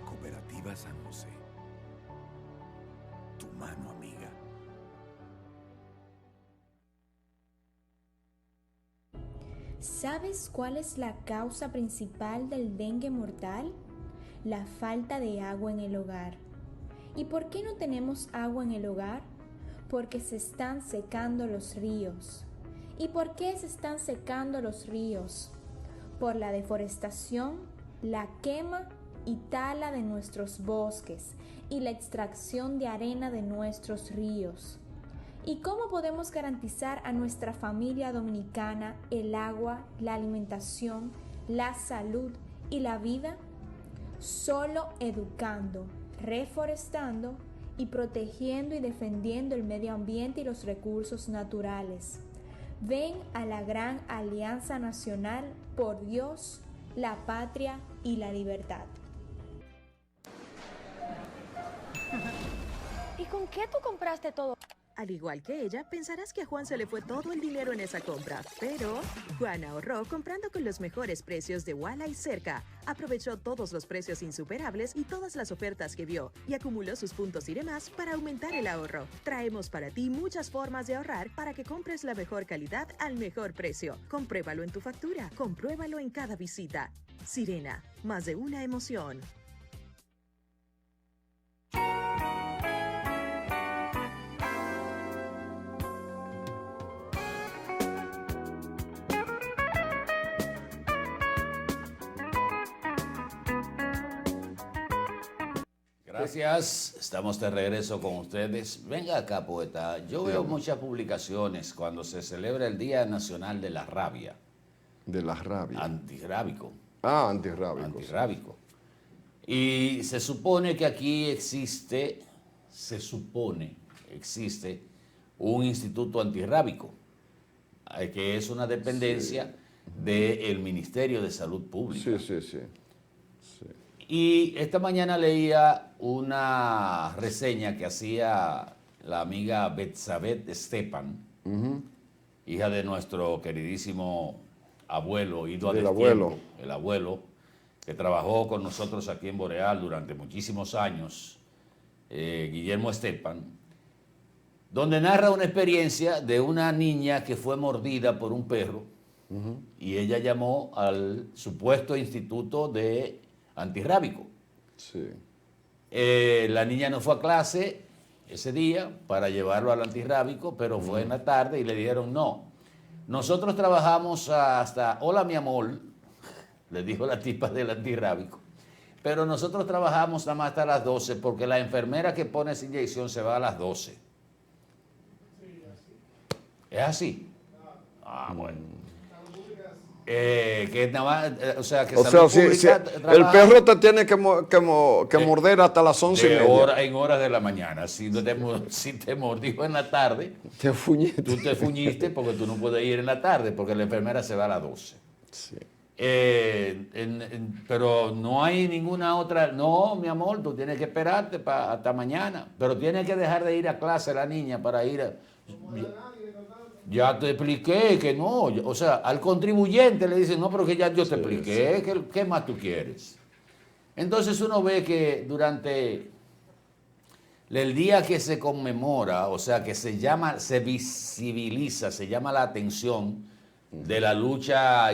Cooperativa San José, tu mano amiga. ¿Sabes cuál es la causa principal del dengue mortal? La falta de agua en el hogar. ¿Y por qué no tenemos agua en el hogar? Porque se están secando los ríos. ¿Y por qué se están secando los ríos? Por la deforestación, la quema y tala de nuestros bosques y la extracción de arena de nuestros ríos. ¿Y cómo podemos garantizar a nuestra familia dominicana el agua, la alimentación, la salud y la vida? Solo educando, reforestando y protegiendo y defendiendo el medio ambiente y los recursos naturales. Ven a la gran Alianza Nacional por Dios, la patria y la libertad. ¿Y con qué tú compraste todo? Al igual que ella, pensarás que a Juan se le fue todo el dinero en esa compra, pero Juan ahorró comprando con los mejores precios de Walla y Cerca. Aprovechó todos los precios insuperables y todas las ofertas que vio y acumuló sus puntos y demás para aumentar el ahorro. Traemos para ti muchas formas de ahorrar para que compres la mejor calidad al mejor precio. Compruébalo en tu factura, compruébalo en cada visita. Sirena, más de una emoción. Gracias, estamos de regreso con ustedes. Venga acá, poeta. Yo veo muchas publicaciones cuando se celebra el Día Nacional de la Rabia. De la rabia. Antirrábico. Ah, antirrábico. Antirrábico. Y se supone que aquí existe un instituto antirrábico, que es una dependencia del Ministerio de Salud Pública. Sí. Y esta mañana leía una reseña que hacía la amiga Betsabeth Stepan, hija de nuestro queridísimo abuelo, ido del tiempo, el abuelo, que trabajó con nosotros aquí en Boreal durante muchísimos años, Guillermo Stepan, donde narra una experiencia de una niña que fue mordida por un perro y ella llamó al supuesto instituto de antirrábico. Sí. La niña no fue a clase ese día para llevarlo al antirrábico, pero fue en la tarde y le dijeron no. Nosotros trabajamos hasta, hola mi amor, le dijo la tipa del antirrábico, pero nosotros trabajamos nada más hasta las 12 porque la enfermera que pone esa inyección se va a las 12. ¿Es así? Ah, bueno. Que nada más, o sea, que el perro te tiene que morder hasta las 11:30. En horas de la mañana. Si te mordió en la tarde, tú te fuñiste porque tú no puedes ir en la tarde porque la enfermera se va a las 12. Sí. Pero no hay ninguna otra. No, mi amor, tú tienes que esperarte hasta mañana. Pero tienes que dejar de ir a clase la niña para ir a... Ya te expliqué que no, o sea, al contribuyente le dicen, no, pero que ya yo te expliqué, ¿qué más tú quieres? Entonces uno ve que durante el día que se conmemora, o sea, que se visibiliza, se llama la atención de la lucha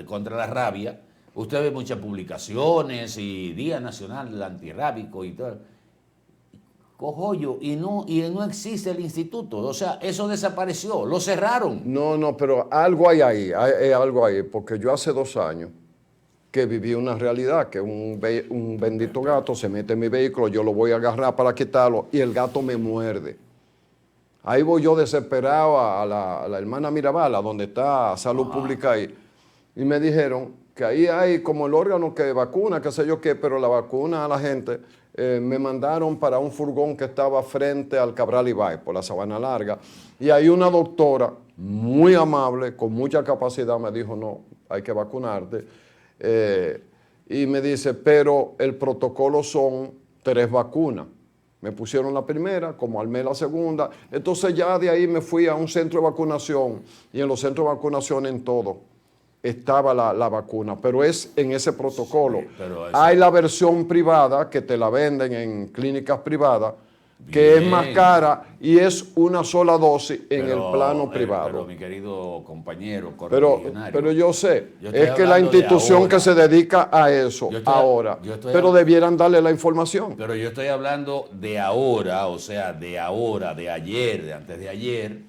contra la rabia, usted ve muchas publicaciones y Día Nacional del Antirrábico y todo. Cojollo, y no existe el instituto. O sea, eso desapareció, lo cerraron. No, pero algo hay ahí, hay algo ahí, porque yo hace 2 años que viví una realidad, que un bendito gato se mete en mi vehículo, yo lo voy a agarrar para quitarlo y el gato me muerde. Ahí voy yo desesperado a la hermana Mirabal, a donde está Salud Pública ahí, y me dijeron que ahí hay como el órgano que vacuna, qué sé yo qué, pero la vacuna a la gente, me mandaron para un furgón que estaba frente al Cabral Ibáez, por la Sabana Larga, y ahí una doctora muy amable, con mucha capacidad, me dijo, no, hay que vacunarte, y me dice, pero el protocolo son 3 vacunas. Me pusieron la primera, como armé la segunda, entonces ya de ahí me fui a un centro de vacunación, y en los centros de vacunación en todo estaba la vacuna, pero es en ese protocolo. Sí, hay la versión privada que te la venden en clínicas privadas, que es más cara y es una sola dosis en el plano privado. Pero mi querido compañero pero yo sé, es que la institución que se dedica a eso pero debieran darle la información. Pero yo estoy hablando de ahora, o sea, de ahora, de ayer, de antes de ayer,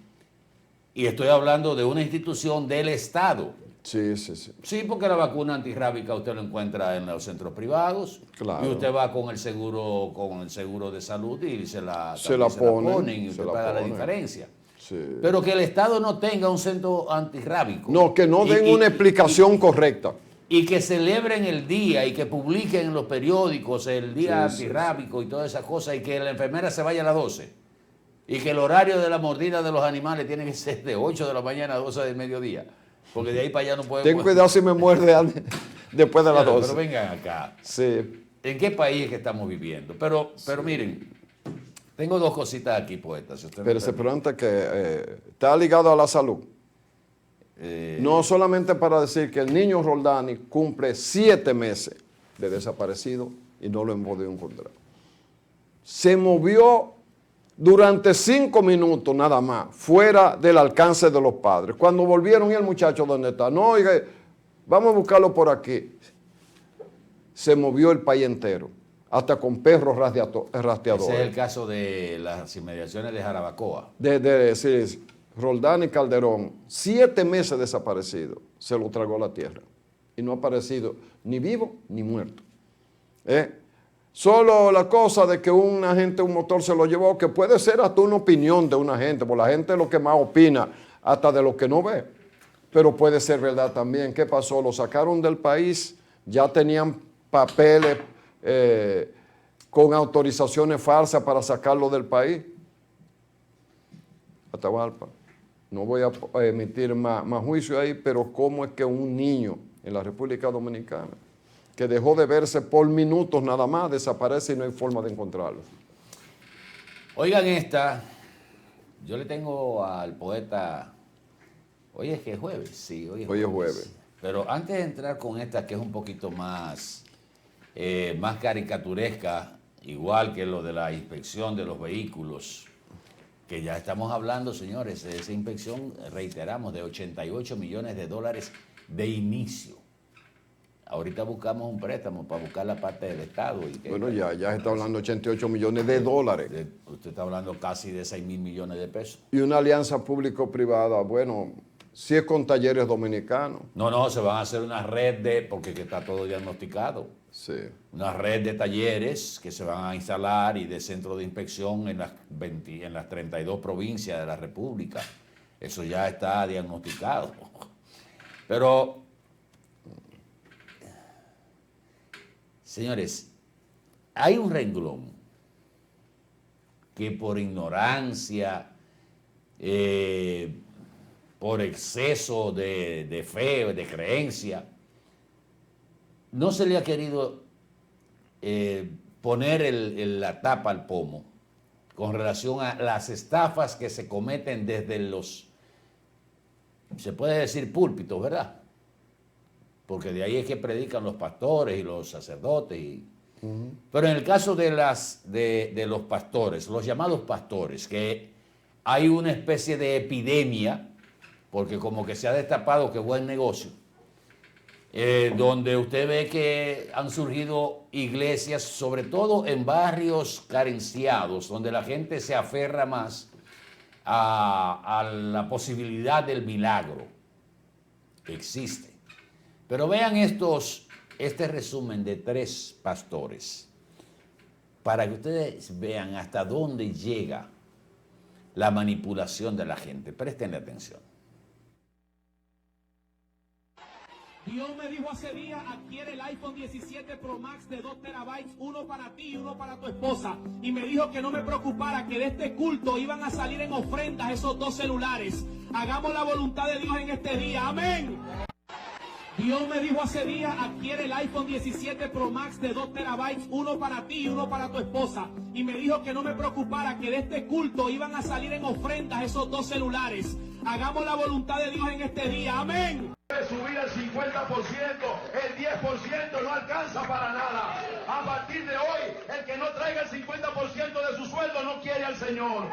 y estoy hablando de una institución del Estado. Sí. Sí, porque la vacuna antirrábica usted lo encuentra en los centros privados. Claro. Y usted va con el seguro de salud y se la ponen y usted paga la diferencia. Sí. Pero que el Estado no tenga un centro antirrábico. No, que no den una explicación correcta. Y que celebren el día y que publiquen en los periódicos el día antirrábico y todas esas cosas, y que la enfermera se vaya a las 12. Y que el horario de la mordida de los animales tiene que ser de 8 de la mañana a 12 del mediodía. Porque de ahí para allá no puede... Ten cuidado si me muerde después de las 12. Pero vengan acá. Sí. ¿En qué país es que estamos viviendo? Pero miren, tengo 2 cositas aquí puestas. Si pero se pregunta que está ligado a la salud. No solamente para decir que el niño Roldani cumple 7 meses de desaparecido y no lo hemos podido encontrar. Se movió durante 5 minutos nada más, fuera del alcance de los padres. Cuando volvieron, ¿y el muchacho dónde está? No, oiga, vamos a buscarlo por aquí. Se movió el país entero, hasta con perros rastreadores. Ese es el caso de las inmediaciones de Jarabacoa. Sí, Roldani Calderón, 7 meses desaparecido, se lo tragó la tierra. Y no ha aparecido ni vivo ni muerto. Solo la cosa de que un agente, un motor se lo llevó, que puede ser hasta una opinión de una gente, porque la gente es lo que más opina, hasta de lo que no ve. Pero puede ser verdad también. ¿Qué pasó? Lo sacaron del país, ya tenían papeles con autorizaciones falsas para sacarlo del país. Atahualpa, no voy a emitir más juicio ahí, pero ¿cómo es que un niño en la República Dominicana, que dejó de verse por minutos nada más, desaparece y no hay forma de encontrarlo? Oigan esta, yo le tengo al poeta, hoy es que es jueves, sí, hoy es jueves. Pero antes de entrar con esta, que es un poquito más caricaturesca, igual que lo de la inspección de los vehículos, que ya estamos hablando, señores, de esa inspección, reiteramos, de $88 millones de inicio. Ahorita buscamos un préstamo para buscar la parte del Estado. Bueno, ya se está hablando de $88 millones de dólares. Usted está hablando casi de 6.000 millones de pesos. Y una alianza público-privada, bueno, si es con talleres dominicanos. No, se van a hacer una red porque está todo diagnosticado. Sí. Una red de talleres que se van a instalar y de centros de inspección en las 32 provincias de la República. Eso ya está diagnosticado. Pero, señores, hay un renglón que por ignorancia, por exceso de fe, de creencia, no se le ha querido poner la tapa al pomo con relación a las estafas que se cometen desde los, se puede decir, púlpitos, ¿verdad? Porque de ahí es que predican los pastores y los sacerdotes. Pero en el caso de los pastores, los llamados pastores, que hay una especie de epidemia, porque como que se ha destapado que buen negocio, donde usted ve que han surgido iglesias, sobre todo en barrios carenciados, donde la gente se aferra más a la posibilidad del milagro. Existe. Pero vean este resumen de 3 pastores, para que ustedes vean hasta dónde llega la manipulación de la gente. Presten atención. Dios me dijo hace días, adquiere el iPhone 17 Pro Max de 2 terabytes, uno para ti y uno para tu esposa. Y me dijo que no me preocupara, que de este culto iban a salir en ofrendas esos 2 celulares. Hagamos la voluntad de Dios en este día. Amén. Dios me dijo hace días, adquiere el iPhone 17 Pro Max de 2 terabytes, uno para ti y uno para tu esposa. Y me dijo que no me preocupara, que de este culto iban a salir en ofrendas esos 2 celulares. Hagamos la voluntad de Dios en este día. Amén. Subir el 50%, el 10% no alcanza para nada. A partir de hoy, el que no traiga el 50% de su sueldo no quiere al Señor.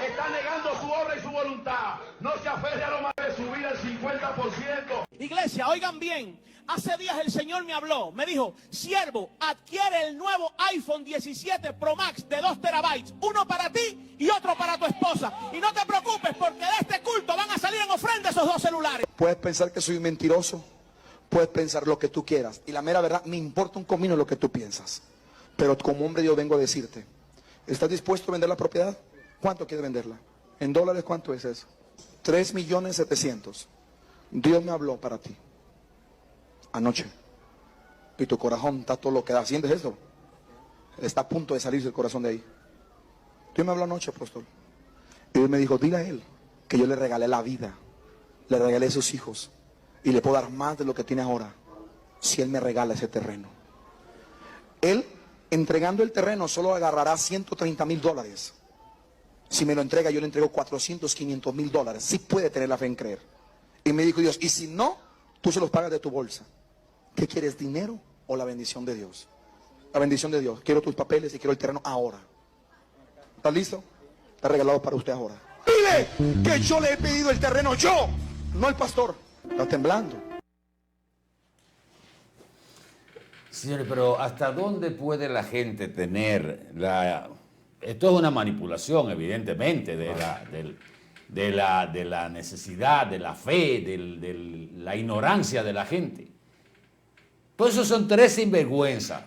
Está negando su obra y su voluntad. No se aferre a lo más de subir el 50%. Iglesia, oigan bien. Hace días el Señor me habló, me dijo, siervo, adquiere el nuevo iPhone 17 Pro Max de 2 terabytes, uno para ti y otro para tu esposa. Y no te preocupes porque de este culto van a salir en ofrenda esos 2 celulares. Puedes pensar que soy un mentiroso, puedes pensar lo que tú quieras. Y la mera verdad, me importa un comino lo que tú piensas. Pero como hombre de Dios vengo a decirte, ¿estás dispuesto a vender la propiedad? ¿Cuánto quieres venderla? ¿En dólares cuánto es eso? 3.700.000. Dios me habló para ti anoche, y tu corazón está todo lo que da. ¿Sientes eso? Está a punto de salirse el corazón de ahí. Dios me habló anoche, apóstol, y Dios me dijo, dile a él que yo le regalé la vida, le regalé a sus hijos, y le puedo dar más de lo que tiene ahora, si él me regala ese terreno. Él, entregando el terreno, solo agarrará $130,000. Si me lo entrega, yo le entrego $400,000-500,000. Sí puede tener la fe en creer. Y me dijo Dios, y si no, tú se los pagas de tu bolsa. ¿Qué quieres, dinero o la bendición de Dios? La bendición de Dios. Quiero tus papeles y quiero el terreno ahora. ¿Estás listo? Está regalado para usted ahora. Dile que yo le he pedido el terreno, yo, no el pastor. Está temblando. Señores, pero ¿hasta dónde puede la gente tener la... Esto es una manipulación, evidentemente, de la necesidad, de la fe, de la ignorancia de la gente. Pues esos son 3 sinvergüenzas.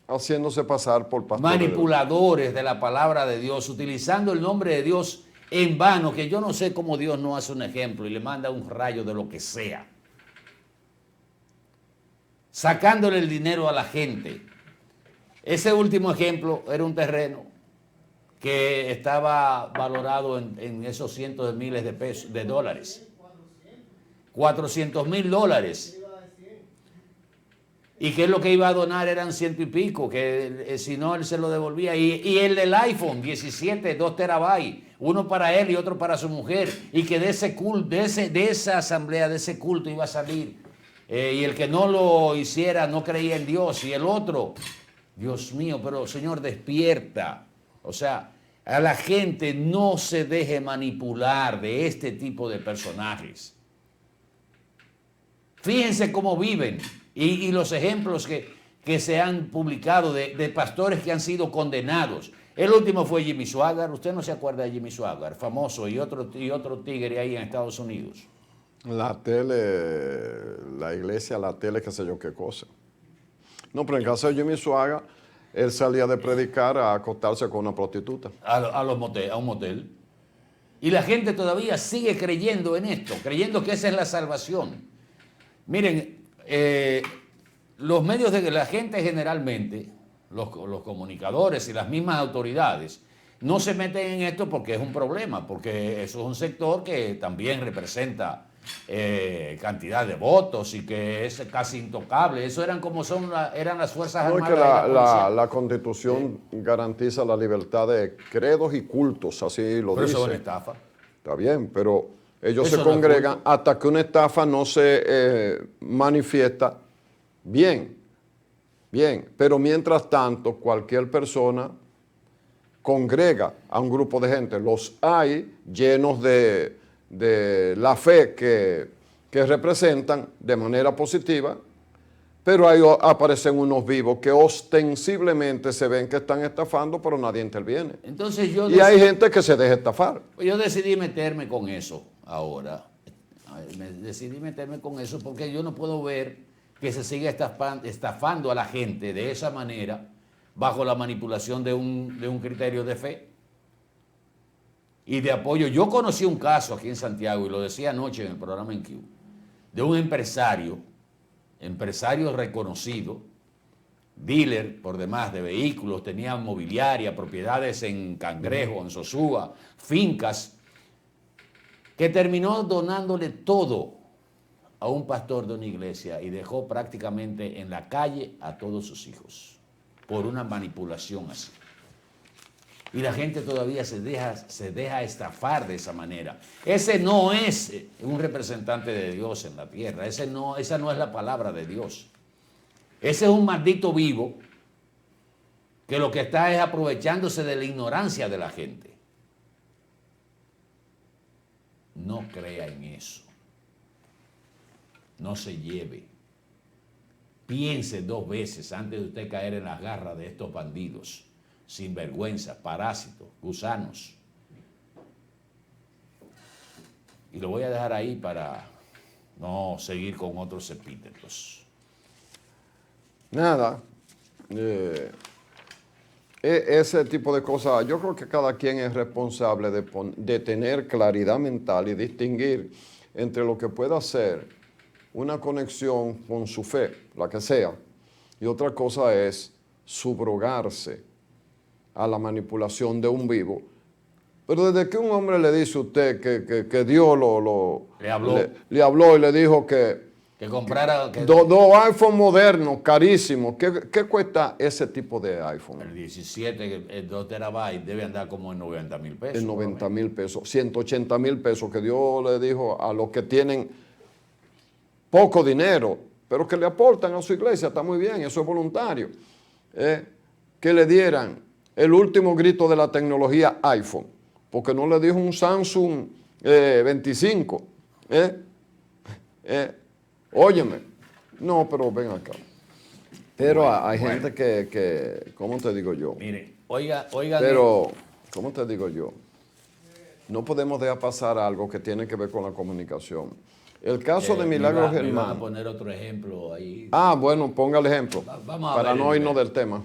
Haciéndose pasar por pastores. Manipuladores de la palabra de Dios, utilizando el nombre de Dios en vano, que yo no sé cómo Dios no hace un ejemplo y le manda un rayo de lo que sea. Sacándole el dinero a la gente. Ese último ejemplo era un terreno que estaba valorado en esos cientos de miles de pesos, de dólares. $400,000. Y que es lo que iba a donar eran 100 y pico, que si no él se lo devolvía. Y el del iPhone 17, 2 terabytes, uno para él y otro para su mujer. Y que de ese culto, de esa asamblea, de ese culto iba a salir. Y el que no lo hiciera no creía en Dios. Y el otro, Dios mío, pero Señor, despierta. O sea, a la gente no se deje manipular de este tipo de personajes. Fíjense cómo viven y los ejemplos que se han publicado de pastores que han sido condenados. El último fue Jimmy Swaggart. Usted no se acuerda de Jimmy Swaggart, famoso, y otro tigre ahí en Estados Unidos. La tele, la iglesia, la tele, qué sé yo qué cosa. No, pero en el caso de Jimmy Swaggart, él salía de predicar a acostarse con una prostituta. A un motel. Y la gente todavía sigue creyendo en esto, creyendo que esa es la salvación. Miren, los medios de la gente generalmente, los comunicadores y las mismas autoridades, no se meten en esto porque es un problema, porque eso es un sector que también representa cantidad de votos y que es casi intocable. Eso eran las Fuerzas Armadas. No, es que la Constitución garantiza la libertad de credos y cultos, así lo dice. Pero eso es una estafa. Está bien, pero ellos se congregan hasta que una estafa no se manifiesta. Bien, pero mientras tanto cualquier persona congrega a un grupo de gente. Los hay llenos de la fe que que representan de manera positiva, pero ahí aparecen unos vivos que ostensiblemente se ven que están estafando, pero nadie interviene. Entonces y hay gente que se deja estafar. Yo decidí meterme con eso ahora. Decidí meterme con eso porque yo no puedo ver que se siga estafando a la gente de esa manera bajo la manipulación de un criterio de fe y de apoyo. Yo conocí un caso aquí en Santiago, y lo decía anoche en el programa En Q, de un empresario reconocido, dealer por demás de vehículos, tenía mobiliaria, propiedades en Cangrejo, en Sosúa, fincas, que terminó donándole todo a un pastor de una iglesia y dejó prácticamente en la calle a todos sus hijos por una manipulación así. Y la gente todavía se deja estafar de esa manera. Ese no es un representante de Dios en la tierra. Esa no es la palabra de Dios. Ese es un maldito vivo que lo que está es aprovechándose de la ignorancia de la gente. No crea en eso. No se lleve. Piense 2 veces antes de usted caer en las garras de estos bandidos. Sinvergüenza, parásitos, gusanos. Y lo voy a dejar ahí para no seguir con otros epítetos. Nada. Ese tipo de cosas, yo creo que cada quien es responsable de tener claridad mental y distinguir entre lo que pueda ser una conexión con su fe, la que sea, y otra cosa es subrogarse a la manipulación de un vivo. Pero desde que un hombre le dice a usted que Dios le habló y le dijo que comprara... Dos iPhone modernos, carísimos. ¿Qué cuesta ese tipo de iPhone? El 17, el 2 terabytes, debe andar como en 90,000 pesos. En 90,000 pesos, 180,000 pesos, que Dios le dijo a los que tienen poco dinero, pero que le aportan a su iglesia, está muy bien, eso es voluntario, que le dieran el último grito de la tecnología iPhone, porque no le dijo un Samsung 25, óyeme, no, pero ven acá. Pero hay gente que, ¿cómo te digo yo? Mire, oiga. Pero, ¿cómo te digo yo? No podemos dejar pasar algo que tiene que ver con la comunicación. El caso de Milagros Germán. Vamos a poner otro ejemplo ahí. Ah, bueno, ponga el ejemplo. Vamos a para ver, no irnos del tema.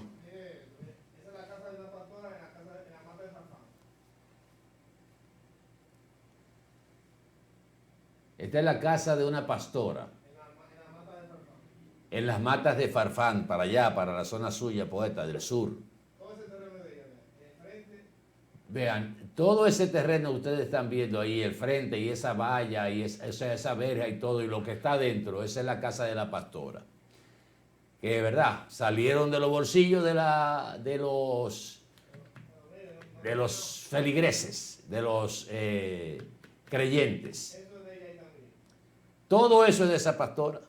Esta es la casa de una pastora. En las matas de Farfán, para allá, para la zona suya, poeta, del sur. Vean, todo ese terreno que ustedes están viendo ahí, el frente y esa valla y esa verja y todo, y lo que está dentro, esa es la casa de la pastora. Que de verdad, salieron de los bolsillos de los feligreses, de los creyentes. Todo eso es de esa pastora.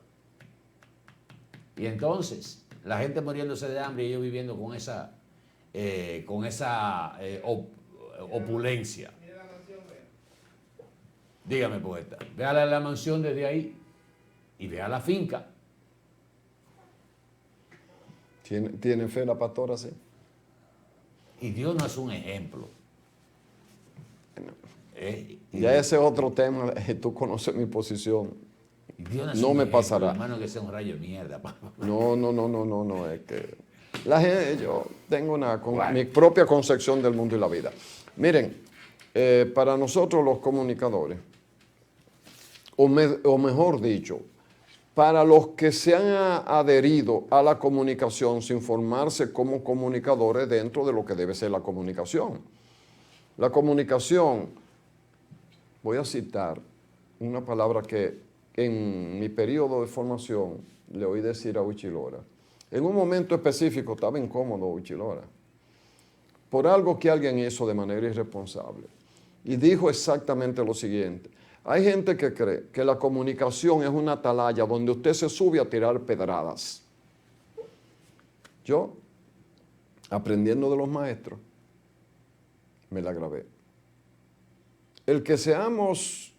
Y entonces, la gente muriéndose de hambre y ellos viviendo con esa opulencia. Dígame, poeta. Vea la mansión desde ahí y vea la finca. ¿Tiene fe la pastora, sí? Y Dios no es un ejemplo. Ya ese es otro tema, tú conoces mi posición. No me pasará. Hermano, que sea un rayo de mierda. No, es que la gente, yo tengo mi propia concepción del mundo y la vida. Miren, para nosotros los comunicadores, o mejor dicho, para los que se han adherido a la comunicación sin formarse como comunicadores dentro de lo que debe ser la comunicación. La comunicación, voy a citar una palabra que en mi periodo de formación le oí decir a Huichilora. En un momento específico estaba incómodo Huichilora por algo que alguien hizo de manera irresponsable. Y dijo exactamente lo siguiente: hay gente que cree que la comunicación es una atalaya donde usted se sube a tirar pedradas. Yo, aprendiendo de los maestros, me la grabé. El que seamos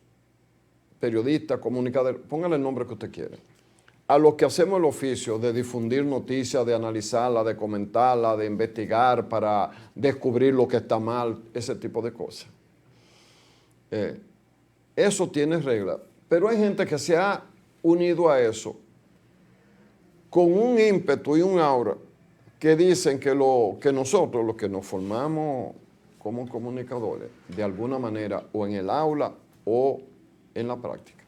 periodistas, comunicadores, póngale el nombre que usted quiera, a los que hacemos el oficio de difundir noticias, de analizarla, de comentarla, de investigar para descubrir lo que está mal, ese tipo de cosas. Eso tiene reglas, pero hay gente que se ha unido a eso con un ímpetu y un aura que dicen que nosotros, los que nos formamos como comunicadores, de alguna manera, o en el aula o en la práctica,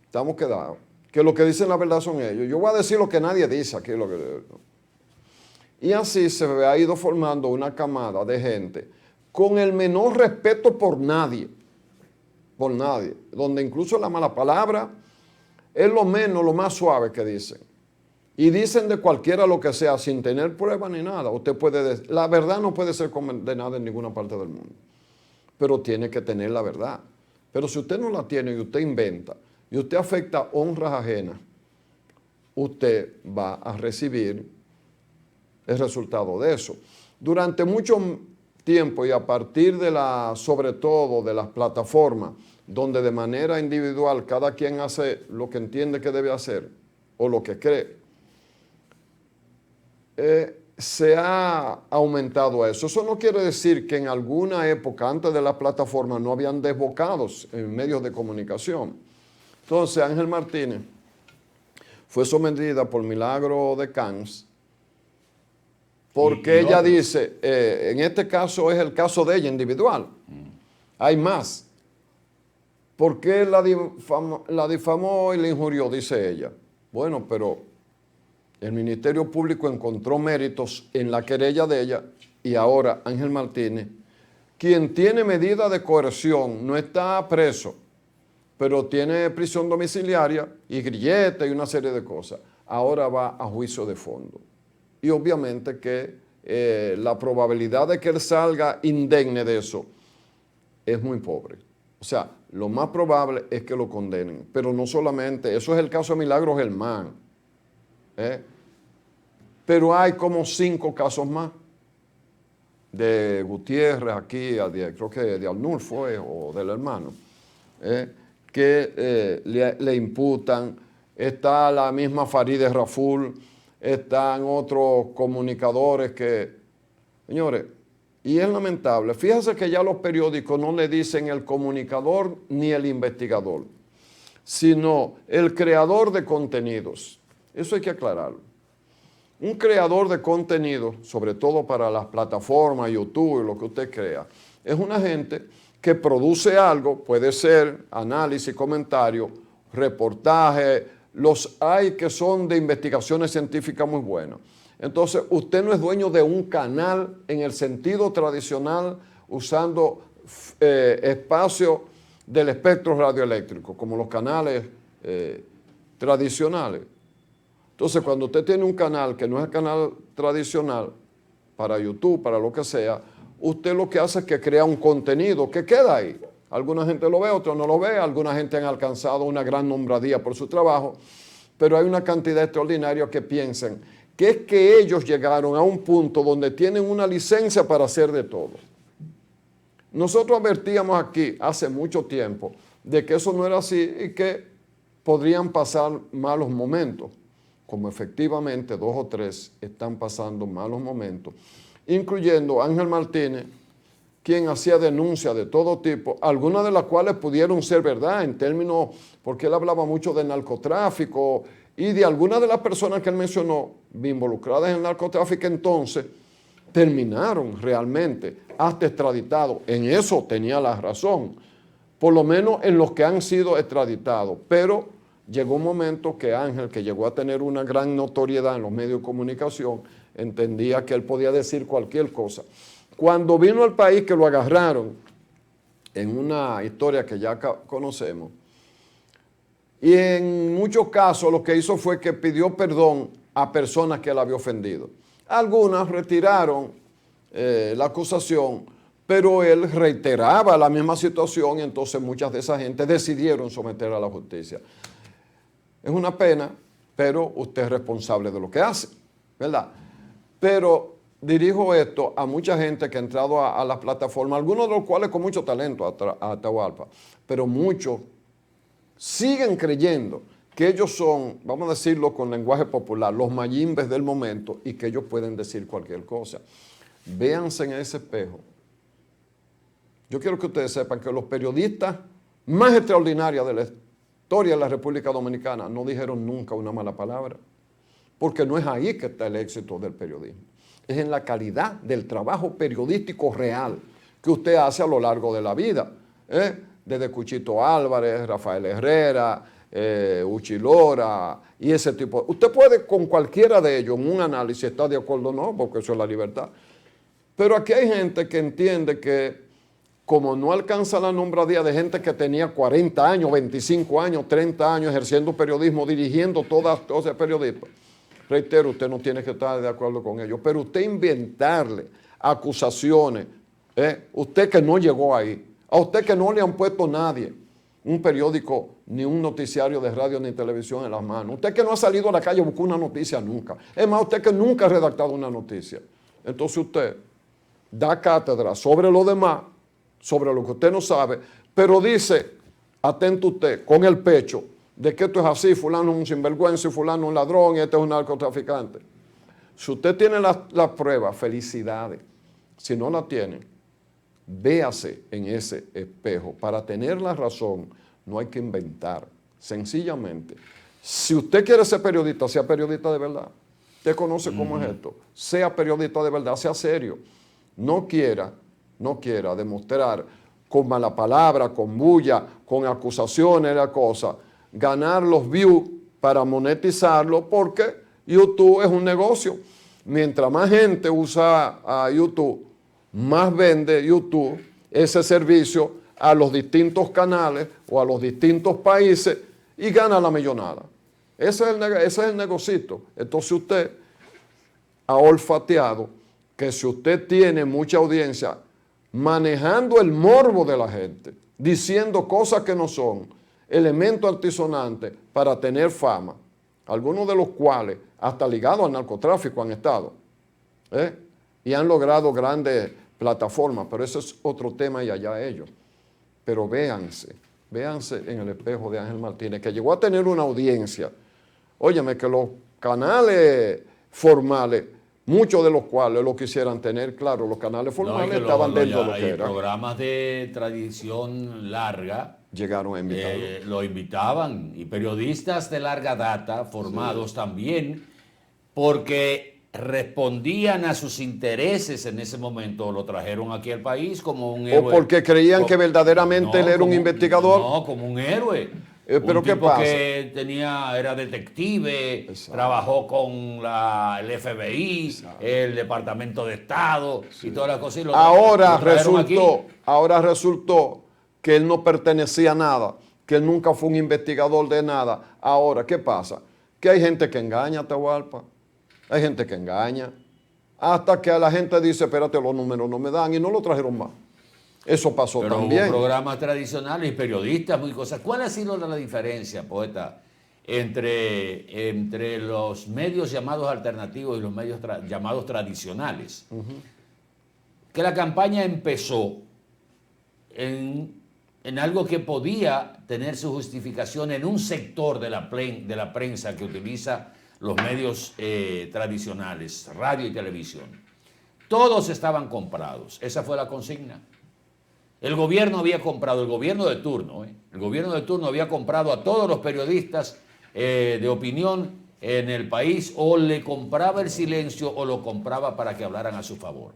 estamos quedados, que lo que dicen la verdad son ellos. Yo voy a decir lo que nadie dice aquí. Y así se ha ido formando una camada de gente con el menor respeto por nadie, donde incluso la mala palabra es lo más suave que dicen. Y dicen de cualquiera lo que sea, sin tener prueba ni nada. Usted puede decir, la verdad no puede ser condenada en ninguna parte del mundo, pero tiene que tener la verdad. Pero si usted no la tiene y usted inventa, y usted afecta honras ajenas, usted va a recibir el resultado de eso. Durante mucho tiempo y a partir de sobre todo de las plataformas, donde de manera individual cada quien hace lo que entiende que debe hacer o lo que cree, se ha aumentado eso. Eso no quiere decir que en alguna época antes de las plataformas no habían desbocados en medios de comunicación. Entonces Ángel Martínez fue sometida por Milagro de Camps porque ella dice, en este caso es el caso de ella individual, hay más. ¿Por qué la difamó y la injurió? Dice ella. Bueno, pero el Ministerio Público encontró méritos en la querella de ella y ahora Ángel Martínez, quien tiene medida de coerción, no está preso, pero tiene prisión domiciliaria y grillete y una serie de cosas. Ahora va a juicio de fondo. Y obviamente que la probabilidad de que él salga indemne de eso es muy pobre. O sea, lo más probable es que lo condenen. Pero no solamente, eso es el caso de Milagro Germán. Pero hay como 5 casos más. De Gutiérrez aquí, creo que de Alnur fue, o del hermano, que le imputan. Está la misma Farideh Raful, están otros comunicadores que, señores, y es lamentable. Fíjense que ya los periódicos no le dicen el comunicador ni el investigador, sino el creador de contenidos. Eso hay que aclararlo. Un creador de contenido, sobre todo para las plataformas, YouTube y lo que usted crea, es una gente que produce algo, puede ser análisis, comentario, reportaje, los hay que son de investigaciones científicas muy buenas. Entonces, usted no es dueño de un canal en el sentido tradicional, usando espacio del espectro radioeléctrico, como los canales tradicionales. Entonces, cuando usted tiene un canal que no es el canal tradicional, para YouTube, para lo que sea, usted lo que hace es que crea un contenido que queda ahí. Alguna gente lo ve, otros no lo ve, alguna gente han alcanzado una gran nombradía por su trabajo, pero hay una cantidad extraordinaria que piensan que es que ellos llegaron a un punto donde tienen una licencia para hacer de todo. Nosotros advertíamos aquí hace mucho tiempo de que eso no era así y que podrían pasar malos momentos, como efectivamente 2 o 3 están pasando malos momentos, incluyendo Ángel Martínez, quien hacía denuncias de todo tipo, algunas de las cuales pudieron ser verdad en términos, porque él hablaba mucho de narcotráfico y de algunas de las personas que él mencionó involucradas en el narcotráfico, entonces terminaron realmente hasta extraditados. En eso tenía la razón, por lo menos en los que han sido extraditados, pero llegó un momento que Ángel, que llegó a tener una gran notoriedad en los medios de comunicación, entendía que él podía decir cualquier cosa. Cuando vino al país, que lo agarraron en una historia que ya conocemos, y en muchos casos lo que hizo fue que pidió perdón a personas que él había ofendido. Algunas retiraron la acusación, pero él reiteraba la misma situación y entonces muchas de esa gente decidieron someter a la justicia. Es una pena, pero usted es responsable de lo que hace, ¿verdad? Pero dirijo esto a mucha gente que ha entrado a las plataformas, algunos de los cuales con mucho talento a Atahualpa, pero muchos siguen creyendo que ellos son, vamos a decirlo con lenguaje popular, los mayimbes del momento y que ellos pueden decir cualquier cosa. Véanse en ese espejo. Yo quiero que ustedes sepan que los periodistas más extraordinarios de la historia de la República Dominicana no dijeron nunca una mala palabra, porque no es ahí que está el éxito del periodismo. Es en la calidad del trabajo periodístico real que usted hace a lo largo de la vida, desde Cuchito Álvarez, Rafael Herrera, Uchi Lora y ese tipo. Usted puede con cualquiera de ellos en un análisis estar de acuerdo o no, porque eso es la libertad. Pero aquí hay gente que entiende que como no alcanza la nombradía de gente que tenía 40 años, 25 años, 30 años ejerciendo periodismo, dirigiendo todo ese periodismo, reitero, usted no tiene que estar de acuerdo con ellos, pero usted inventarle acusaciones, usted que no llegó ahí, a usted que no le han puesto nadie un periódico, ni un noticiario de radio ni televisión en las manos, usted que no ha salido a la calle a buscar una noticia nunca, es más, usted que nunca ha redactado una noticia, entonces usted da cátedra sobre lo demás, sobre lo que usted no sabe, pero dice, atento usted, con el pecho, de que esto es así, fulano es un sinvergüenza, y fulano es un ladrón, y este es un narcotraficante. Si usted tiene las pruebas, felicidades. Si no la tiene, véase en ese espejo. Para tener la razón, no hay que inventar. Sencillamente, si usted quiere ser periodista, sea periodista de verdad. Usted conoce cómo es esto. Sea periodista de verdad, sea serio. No quiera demostrar con mala palabra, con bulla, con acusaciones, la cosa, ganar los views para monetizarlo, porque YouTube es un negocio. Mientras más gente usa a YouTube, más vende YouTube ese servicio a los distintos canales o a los distintos países y gana la millonada. Ese es el negocito. Entonces usted ha olfateado que si usted tiene mucha audiencia manejando el morbo de la gente, diciendo cosas que no son, elementos altisonantes para tener fama, algunos de los cuales hasta ligados al narcotráfico han estado, y han logrado grandes plataformas, pero eso es otro tema y allá ellos. Pero véanse en el espejo de Ángel Martínez, que llegó a tener una audiencia, óyeme, que los canales formales, muchos de los cuales lo quisieran tener, claro, los canales formales estaban dentro de lo que era. Programas de tradición larga llegaron a invitarlo. Lo invitaban, y periodistas de larga data formados también, porque respondían a sus intereses en ese momento, lo trajeron aquí al país como un héroe. O porque creían que verdaderamente él era un investigador. No, como un héroe. Pero un ¿qué tipo pasa? que era detective, trabajó con el FBI, el Departamento de Estado y todas las cosas. Ahora resultó que él no pertenecía a nada, que él nunca fue un investigador de nada. Ahora, ¿qué pasa? Que hay gente que engaña a Atahualpa, hay gente que engaña, hasta que a la gente dice, espérate, los números no me dan, y no lo trajeron más. Eso pasó pero también. Hubo programas tradicionales y periodistas, muy cosas. ¿Cuál ha sido la diferencia, poeta, entre los medios llamados alternativos y los medios llamados tradicionales? Que la campaña empezó en algo que podía tener su justificación en un sector de la prensa que utiliza los medios tradicionales, radio y televisión. Todos estaban comprados. Esa fue la consigna. El gobierno había comprado, el gobierno de turno había comprado a todos los periodistas de opinión en el país, o le compraba el silencio o lo compraba para que hablaran a su favor.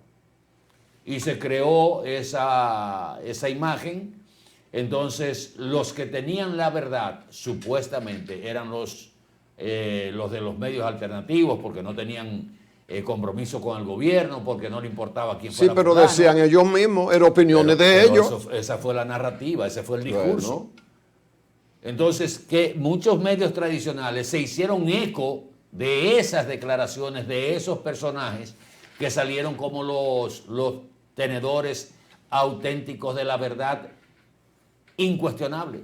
Y se creó esa imagen. Entonces, los que tenían la verdad, supuestamente, eran los de los medios alternativos, porque no tenían compromiso con el gobierno, porque no le importaba quién fuera. Sí, pero fulano. decían ellos mismos, eran opiniones de ellos. Esa fue la narrativa, ese fue el discurso. Bueno. Entonces, que muchos medios tradicionales se hicieron eco de esas declaraciones, de esos personajes que salieron como los tenedores auténticos de la verdad incuestionable.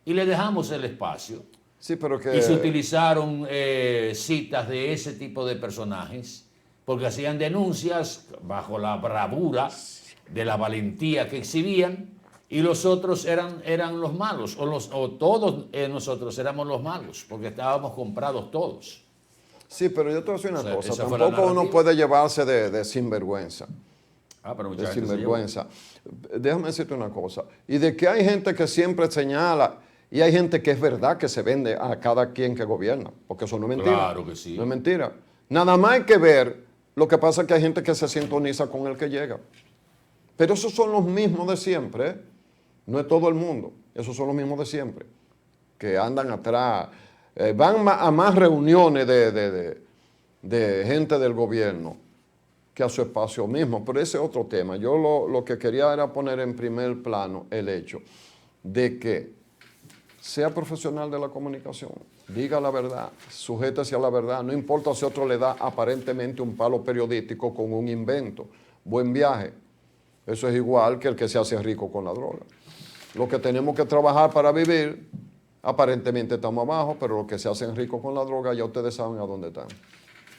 Y le dejamos el espacio. Sí, pero que... Y se utilizaron citas de ese tipo de personajes, porque hacían denuncias bajo la bravura de la valentía que exhibían, y los otros eran los malos, o todos nosotros éramos los malos, porque estábamos comprados todos. Sí, pero yo te voy a decir una cosa, esa fue la tampoco uno narrativa. puede llevarse de sinvergüenza. Pero mucha De gente se sinvergüenza. Déjame decirte una cosa, y de que hay gente que siempre señala, y hay gente que es verdad que se vende a cada quien que gobierna, porque eso no es mentira. Claro que sí. No es mentira. Nada más hay que ver, lo que pasa es que hay gente que se sintoniza con el que llega. Pero esos son los mismos de siempre, ¿eh? No es todo el mundo, esos son los mismos de siempre, que andan atrás, van a más reuniones de gente del gobierno que a su espacio mismo, pero ese es otro tema. Yo lo que quería era poner en primer plano el hecho de que sea profesional de la comunicación, diga la verdad, sujétese a la verdad, no importa si otro le da aparentemente un palo periodístico con un invento, buen viaje. Eso es igual que el que se hace rico con la droga. Los que tenemos que trabajar para vivir, aparentemente estamos abajo, pero los que se hacen ricos con la droga ya ustedes saben a dónde están.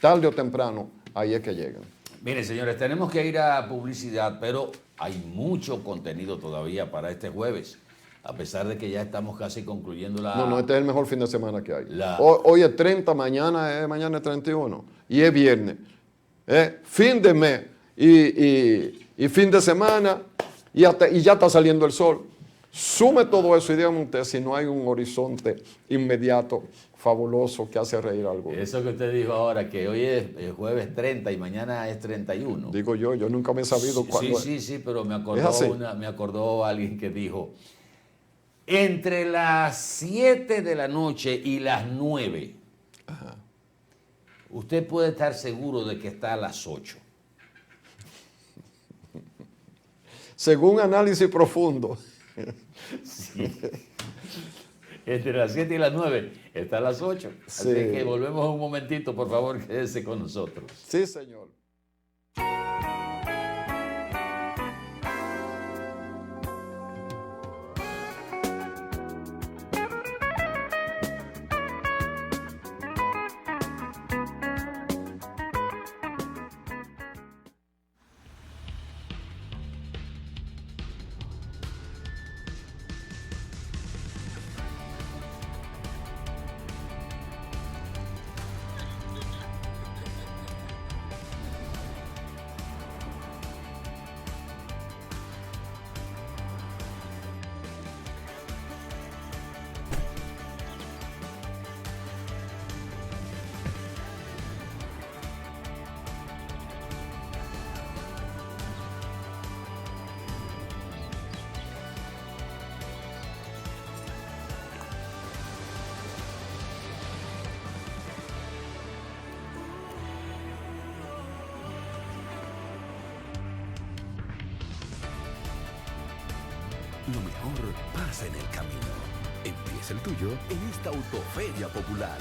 Tarde o temprano, ahí es que llegan. Miren, señores, tenemos que ir a publicidad, pero hay mucho contenido todavía para este jueves, a pesar de que ya estamos casi concluyendo la... No, este es el mejor fin de semana que hay. Hoy es 30, mañana es 31 y es viernes. Fin de mes y fin de semana y ya está saliendo el sol. Sume todo eso y dígame usted si no hay un horizonte inmediato, fabuloso, que hace reír algo. Eso que usted dijo ahora, que hoy es jueves 30 y mañana es 31. Digo yo nunca me he sabido cuándo es. Sí, pero me así. acordó alguien que dijo, entre las 7 de la noche y las 9, usted puede estar seguro de que está a las 8. Según análisis profundo. Sí. Entre las 7 y las 9 está a las 8. Así Sí. que volvemos un momentito, por favor, quédese con nosotros. Sí, señor. Lo mejor pasa en el camino. Empieza el tuyo en esta Autoferia Popular.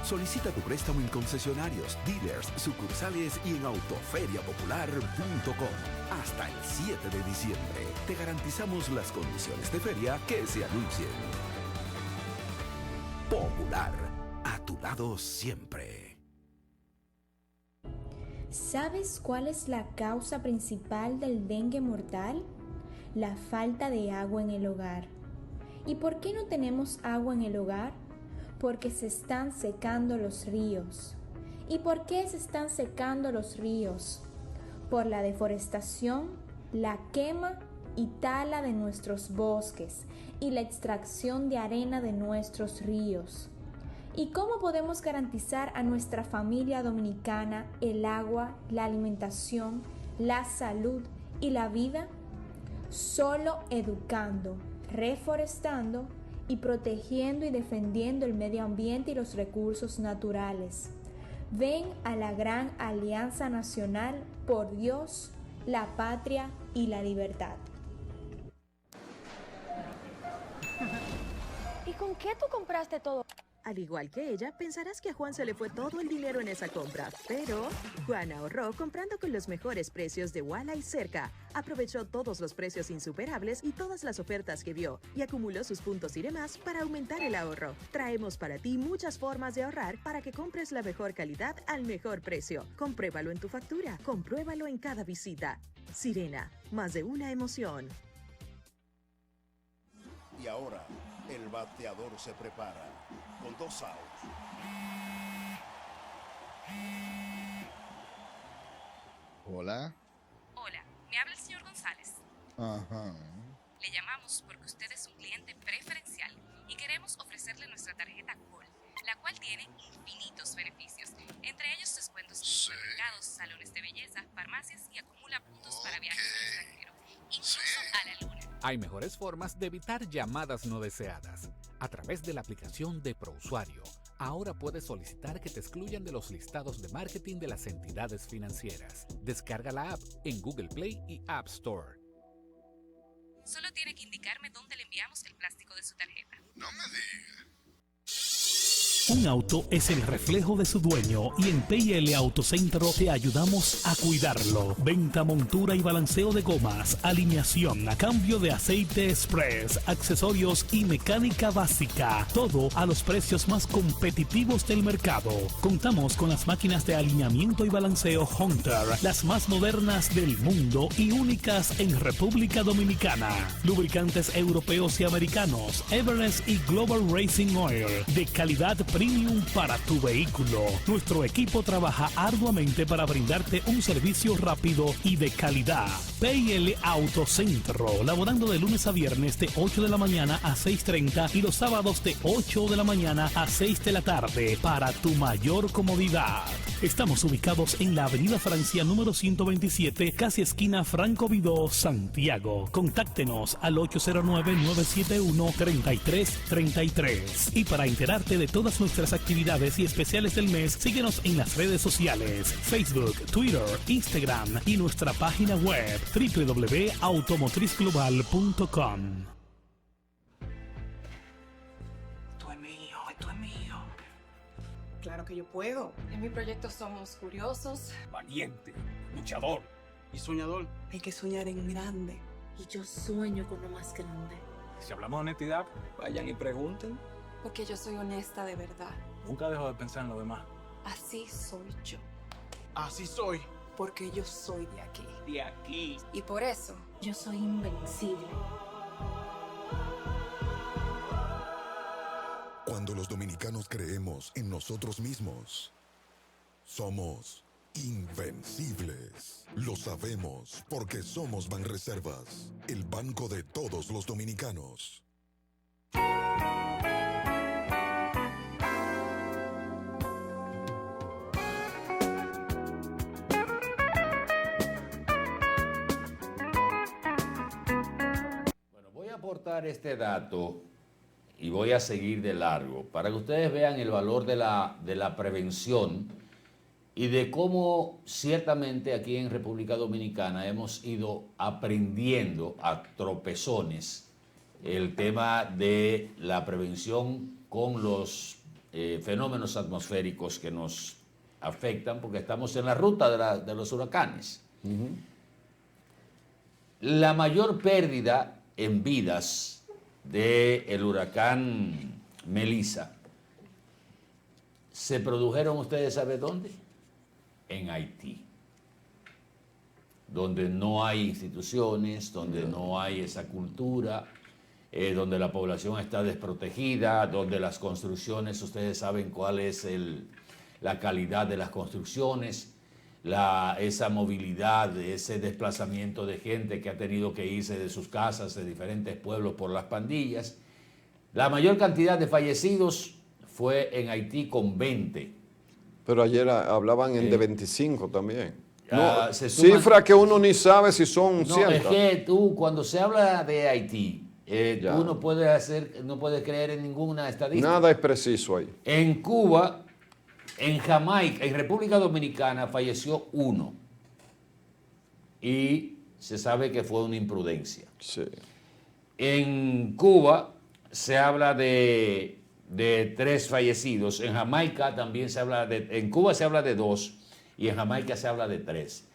Solicita tu préstamo en concesionarios, dealers, sucursales y en autoferiapopular.com. Hasta el 7 de diciembre te garantizamos las condiciones de feria que se anuncien. Popular, a tu lado siempre. ¿Sabes cuál es la causa principal del dengue mortal? La falta de agua en el hogar. ¿Y por qué no tenemos agua en el hogar? Porque se están secando los ríos. ¿Y por qué se están secando los ríos? Por la deforestación, la quema y tala de nuestros bosques y la extracción de arena de nuestros ríos. ¿Y cómo podemos garantizar a nuestra familia dominicana el agua, la alimentación, la salud y la vida? Solo educando, reforestando y protegiendo y defendiendo el medio ambiente y los recursos naturales. Ven a la gran Alianza Nacional por Dios, la patria y la libertad. ¿Y con qué tú compraste todo? Al igual que ella, pensarás que a Juan se le fue todo el dinero en esa compra, pero Juan ahorró comprando con los mejores precios de Walla y Cerca. Aprovechó todos los precios insuperables y todas las ofertas que vio y acumuló sus puntos y demás para aumentar el ahorro. Traemos para ti muchas formas de ahorrar para que compres la mejor calidad al mejor precio. Compruébalo en tu factura, compruébalo en cada visita. Sirena, más de una emoción. Y ahora, el bateador se prepara con 2 outs. Hola. Hola, me habla el señor González. Ajá. Le llamamos porque usted es un cliente preferencial y queremos ofrecerle nuestra tarjeta Gold, la cual tiene infinitos beneficios, entre ellos descuentos en supermercados, salones de belleza, farmacias y acumula puntos para viajes al extranjero, incluso a la luna. Hay mejores formas de evitar llamadas no deseadas. A través de la aplicación de ProUsuario, ahora puedes solicitar que te excluyan de los listados de marketing de las entidades financieras. Descarga la app en Google Play y App Store. Solo tiene que indicarme dónde le enviamos el plástico de su tarjeta. No me digas. Un auto es el reflejo de su dueño y en P&L Autocentro te ayudamos a cuidarlo. Venta, montura y balanceo de gomas, alineación, cambio de aceite express, accesorios y mecánica básica. Todo a los precios más competitivos del mercado. Contamos con las máquinas de alineamiento y balanceo Hunter, las más modernas del mundo y únicas en República Dominicana. Lubricantes europeos y americanos, Everest y Global Racing Oil, de calidad premium para tu vehículo. Nuestro equipo trabaja arduamente para brindarte un servicio rápido y de calidad. P&L Autocentro, laborando de lunes a viernes de 8 de la mañana a 6:30 y los sábados de 8 de la mañana a 6 de la tarde para tu mayor comodidad. Estamos ubicados en la Avenida Francia número 127, casi esquina Franco Vidó, Santiago. Contáctenos al 809-971-3333. Y para enterarte de todas nuestras actividades y especiales del mes, síguenos en las redes sociales, Facebook, Twitter, Instagram y nuestra página web www.automotrizglobal.com. Esto es mío, esto es mío. Claro que yo puedo. En mi proyecto somos curiosos. Valiente, luchador y soñador. Hay que soñar en grande. Y yo sueño con lo más grande. Si hablamos de honestidad, vayan y pregunten. Porque yo soy honesta de verdad. Nunca dejo de pensar en lo demás. Así soy yo. Así soy. Porque yo soy de aquí. De aquí. Y por eso, yo soy invencible. Cuando los dominicanos creemos en nosotros mismos, somos invencibles. Lo sabemos porque somos Banreservas, el banco de todos los dominicanos. Aportar este dato y voy a seguir de largo para que ustedes vean el valor de la prevención y de cómo ciertamente aquí en República Dominicana hemos ido aprendiendo a tropezones el tema de la prevención con los fenómenos atmosféricos que nos afectan porque estamos en la ruta de los huracanes. La mayor pérdida en vidas del huracán Melissa se produjeron, ¿ustedes saben dónde? En Haití, donde no hay instituciones, donde no hay esa cultura, donde la población está desprotegida, donde las construcciones, ustedes saben cuál es la calidad de las construcciones, esa movilidad, ese desplazamiento de gente que ha tenido que irse de sus casas, de diferentes pueblos por las pandillas. La mayor cantidad de fallecidos fue en Haití con 20. Pero ayer hablaban de 25 también. Cifra que uno ni sabe si son ciertas. Es que tú, cuando se habla de Haití, tú no puedes creer en ninguna estadística. Nada es preciso ahí. En Cuba, en Jamaica, en República Dominicana falleció 1 y se sabe que fue una imprudencia. Sí. En Cuba se habla de de 3 fallecidos. En Jamaica también se habla en Cuba se habla de 2 y en Jamaica se habla de 3.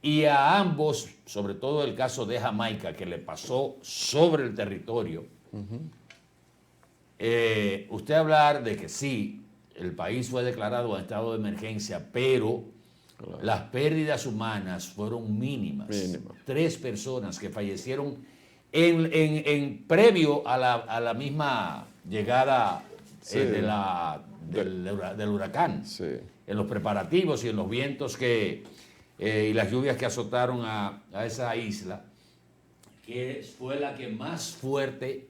Y a ambos, sobre todo el caso de Jamaica, que le pasó sobre el territorio, usted hablar de que sí, el país fue declarado en estado de emergencia, pero las pérdidas humanas fueron mínimas. 3 personas que fallecieron en previo a la misma llegada del huracán, en los preparativos y en los vientos y las lluvias que azotaron a esa isla, que fue la que más fuerte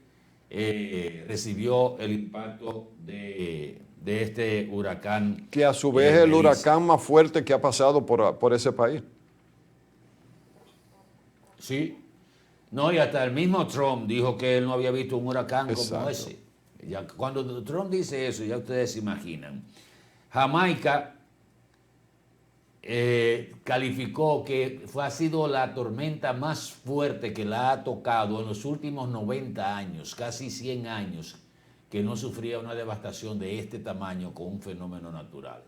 recibió el impacto de este huracán. Que a su vez es el huracán más fuerte que ha pasado por ese país. Sí. No, y hasta el mismo Trump dijo que él no había visto un huracán como ese. Ya, cuando Trump dice eso, ya ustedes se imaginan. Jamaica calificó que ha sido la tormenta más fuerte que la ha tocado en los últimos 90 años, casi 100 años, que no sufría una devastación de este tamaño con un fenómeno natural.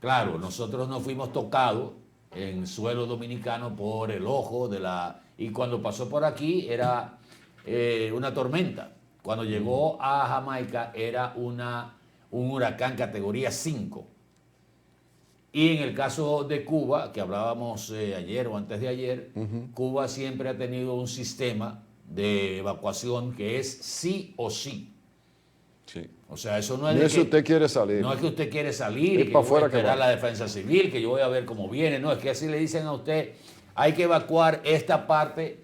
Claro, nosotros no fuimos tocados en suelo dominicano por el ojo y cuando pasó por aquí era una tormenta. Cuando llegó a Jamaica era un huracán categoría 5. Y en el caso de Cuba, que hablábamos ayer o antes de ayer, Cuba siempre ha tenido un sistema de evacuación que es sí o sí. Sí. O sea, eso no es no de es que usted quiere salir. No es que usted quiere salir, es que para yo voy a afuera esperar que va. la defensa civil, que yo voy a ver cómo viene. No, es que así le dicen a usted, hay que evacuar esta parte.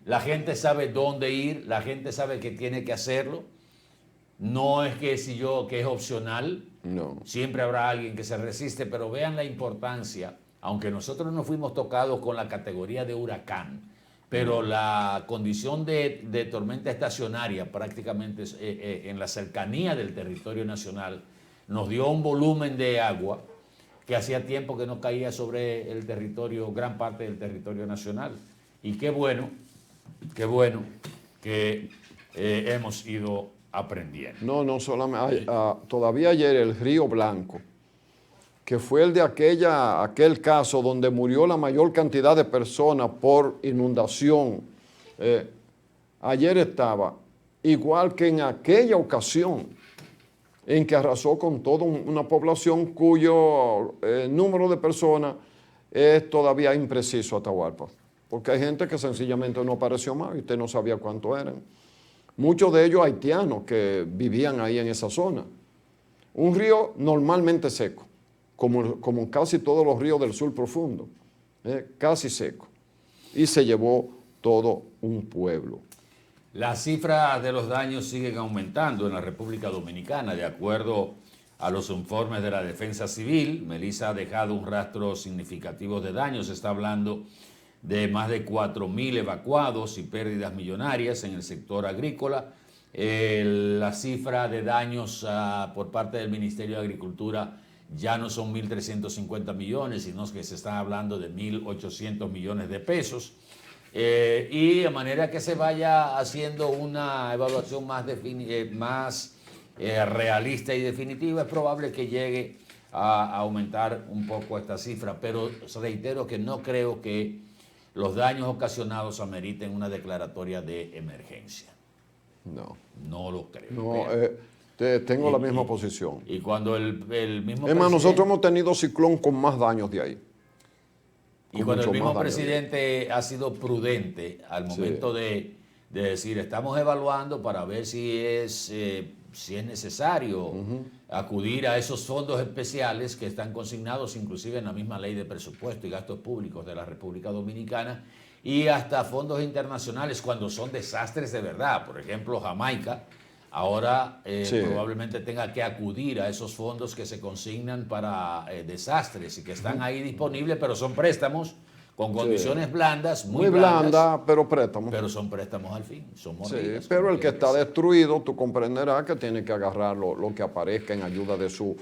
La gente sabe dónde ir, la gente sabe que tiene que hacerlo. No es que que es opcional. No. Siempre habrá alguien que se resiste, pero vean la importancia, aunque nosotros no fuimos tocados con la categoría de huracán, pero la condición de tormenta estacionaria prácticamente en la cercanía del territorio nacional nos dio un volumen de agua que hacía tiempo que no caía sobre el territorio, gran parte del territorio nacional. Y qué bueno que hemos ido aprendiendo. No solamente. Todavía ayer el Río Blanco, que fue el de aquel caso donde murió la mayor cantidad de personas por inundación. Ayer estaba igual que en aquella ocasión en que arrasó con toda una población cuyo número de personas es todavía impreciso, Atahualpa. Porque hay gente que sencillamente no apareció más y usted no sabía cuántos eran. Muchos de ellos haitianos que vivían ahí en esa zona. Un río normalmente seco, como casi todos los ríos del sur profundo, casi seco. Y se llevó todo un pueblo. Las cifras de los daños siguen aumentando en la República Dominicana. De acuerdo a los informes de la Defensa Civil, Melissa ha dejado un rastro significativo de daños. Se está hablando de más de 4.000 evacuados y pérdidas millonarias en el sector agrícola. La cifra de daños por parte del Ministerio de Agricultura ya no son 1.350 millones, sino que se está hablando de 1.800 millones de pesos. Y de manera que se vaya haciendo una evaluación más realista y definitiva, es probable que llegue a aumentar un poco esta cifra. Pero reitero que no creo que los daños ocasionados ameriten una declaratoria de emergencia. No lo creo. No, tengo la misma posición. Y cuando el mismo Es más, nosotros hemos tenido ciclón con más daños de ahí. Y cuando el mismo presidente ha sido prudente al momento de decir, estamos evaluando para ver si es necesario acudir a esos fondos especiales que están consignados inclusive en la misma ley de presupuesto y gastos públicos de la República Dominicana, y hasta fondos internacionales cuando son desastres de verdad. Por ejemplo, Jamaica ahora probablemente tenga que acudir a esos fondos que se consignan para desastres y que están ahí disponibles, pero son préstamos con condiciones blandas, muy blandas, pero préstamos. Pero son préstamos al fin, son monedas. Sí, pero el que está destruido, tú comprenderás que tiene que agarrar lo que aparezca en ayuda de su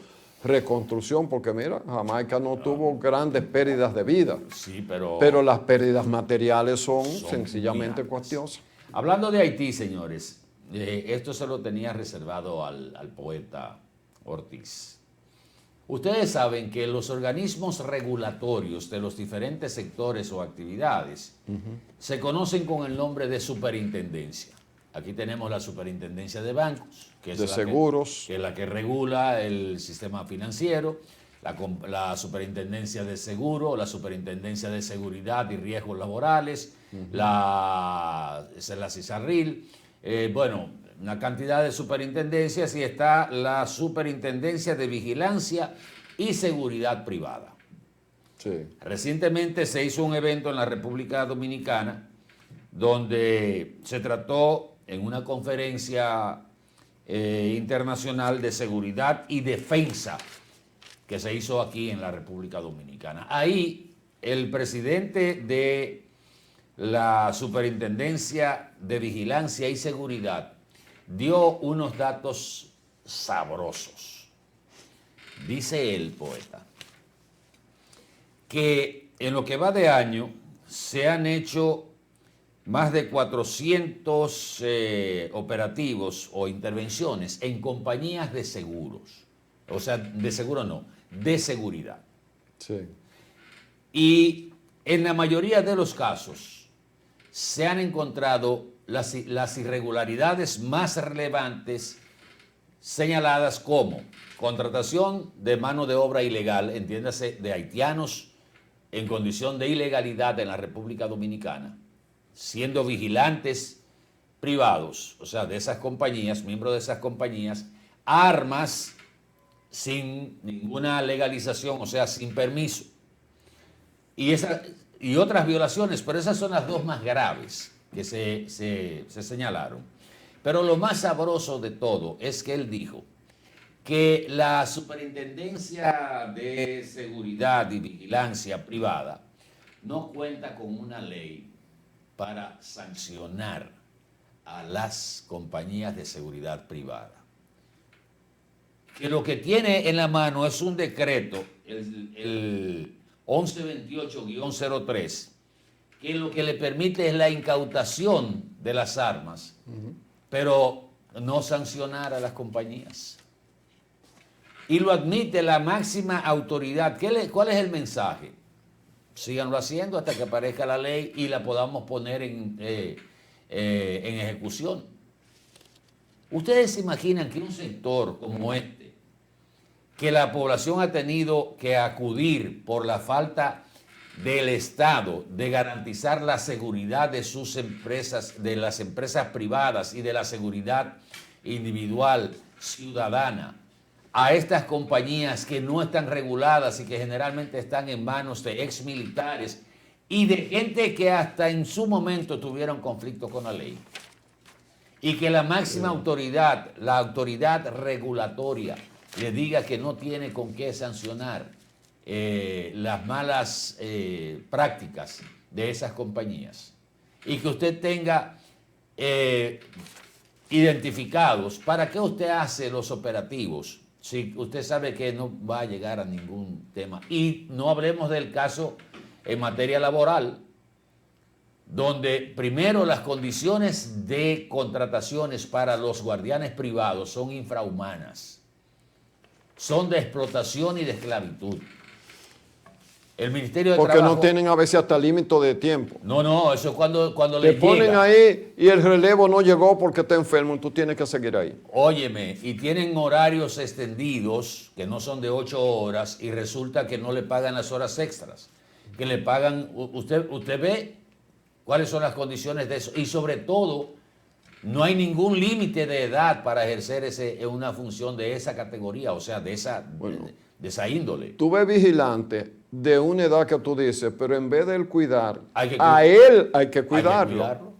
reconstrucción, porque mira, Jamaica no tuvo grandes pérdidas de vida, sí, pero las pérdidas materiales son sencillamente cuantiosas. Hablando de Haití, señores, esto se lo tenía reservado al poeta Ortiz. Ustedes saben que los organismos regulatorios de los diferentes sectores o actividades se conocen con el nombre de superintendencia. Aquí tenemos la superintendencia de bancos, que es de seguros, que es la que regula el sistema financiero, la superintendencia de seguro, la superintendencia de seguridad y riesgos laborales, la CISARRIL, bueno, una cantidad de superintendencias, y está la superintendencia de vigilancia y seguridad privada. Sí. Recientemente se hizo un evento en la República Dominicana donde se trató en una conferencia internacional de seguridad y defensa que se hizo aquí en la República Dominicana. Ahí el presidente de la Superintendencia de Vigilancia y Seguridad dio unos datos sabrosos. Dice el poeta que en lo que va de año se han hecho más de 400 operativos o intervenciones en compañías de seguros. O sea, de seguro no, de seguridad. Sí. Y en la mayoría de los casos se han encontrado las irregularidades más relevantes señaladas como contratación de mano de obra ilegal, entiéndase, de haitianos en condición de ilegalidad en la República Dominicana, siendo vigilantes privados, o sea, de esas compañías, miembros de esas compañías, armas sin ninguna legalización, o sea, sin permiso. Y otras violaciones, pero esas son las dos más graves que se señalaron. Pero lo más sabroso de todo es que él dijo que la Superintendencia de Seguridad y Vigilancia Privada no cuenta con una ley para sancionar a las compañías de seguridad privada. Que lo que tiene en la mano es un decreto, el 1128-03, que lo que le permite es la incautación de las armas, pero no sancionar a las compañías. Y lo admite la máxima autoridad. ¿Cuál es el mensaje? Síganlo haciendo hasta que aparezca la ley y la podamos poner en ejecución. ¿Ustedes se imaginan que un sector como este, que la población ha tenido que acudir por la falta del Estado de garantizar la seguridad de sus empresas, de las empresas privadas y de la seguridad individual, ciudadana, a estas compañías que no están reguladas y que generalmente están en manos de exmilitares y de gente que hasta en su momento tuvieron conflicto con la ley? Y que la máxima autoridad, la autoridad regulatoria, le diga que no tiene con qué sancionar las malas prácticas de esas compañías. Y que usted tenga identificados para qué usted hace los operativos si usted sabe que no va a llegar a ningún tema. Y no hablemos del caso en materia laboral, donde primero las condiciones de contrataciones para los guardianes privados son infrahumanas, son de explotación y de esclavitud. El Ministerio de Porque Trabajo, no tienen a veces hasta límite de tiempo. No, eso es cuando Te le ponen llega. ahí y el relevo no llegó porque está enfermo y tú tienes que seguir ahí. Óyeme, y tienen horarios extendidos que no son de 8 horas y resulta que no le pagan las horas extras. Que le pagan, usted ve cuáles son las condiciones de eso. Y sobre todo, no hay ningún límite de edad para ejercer una función de esa categoría, o sea, de esa índole. Tú ves vigilante de una edad que tú dices, pero en vez de él cuidar, a él hay que cuidarlo.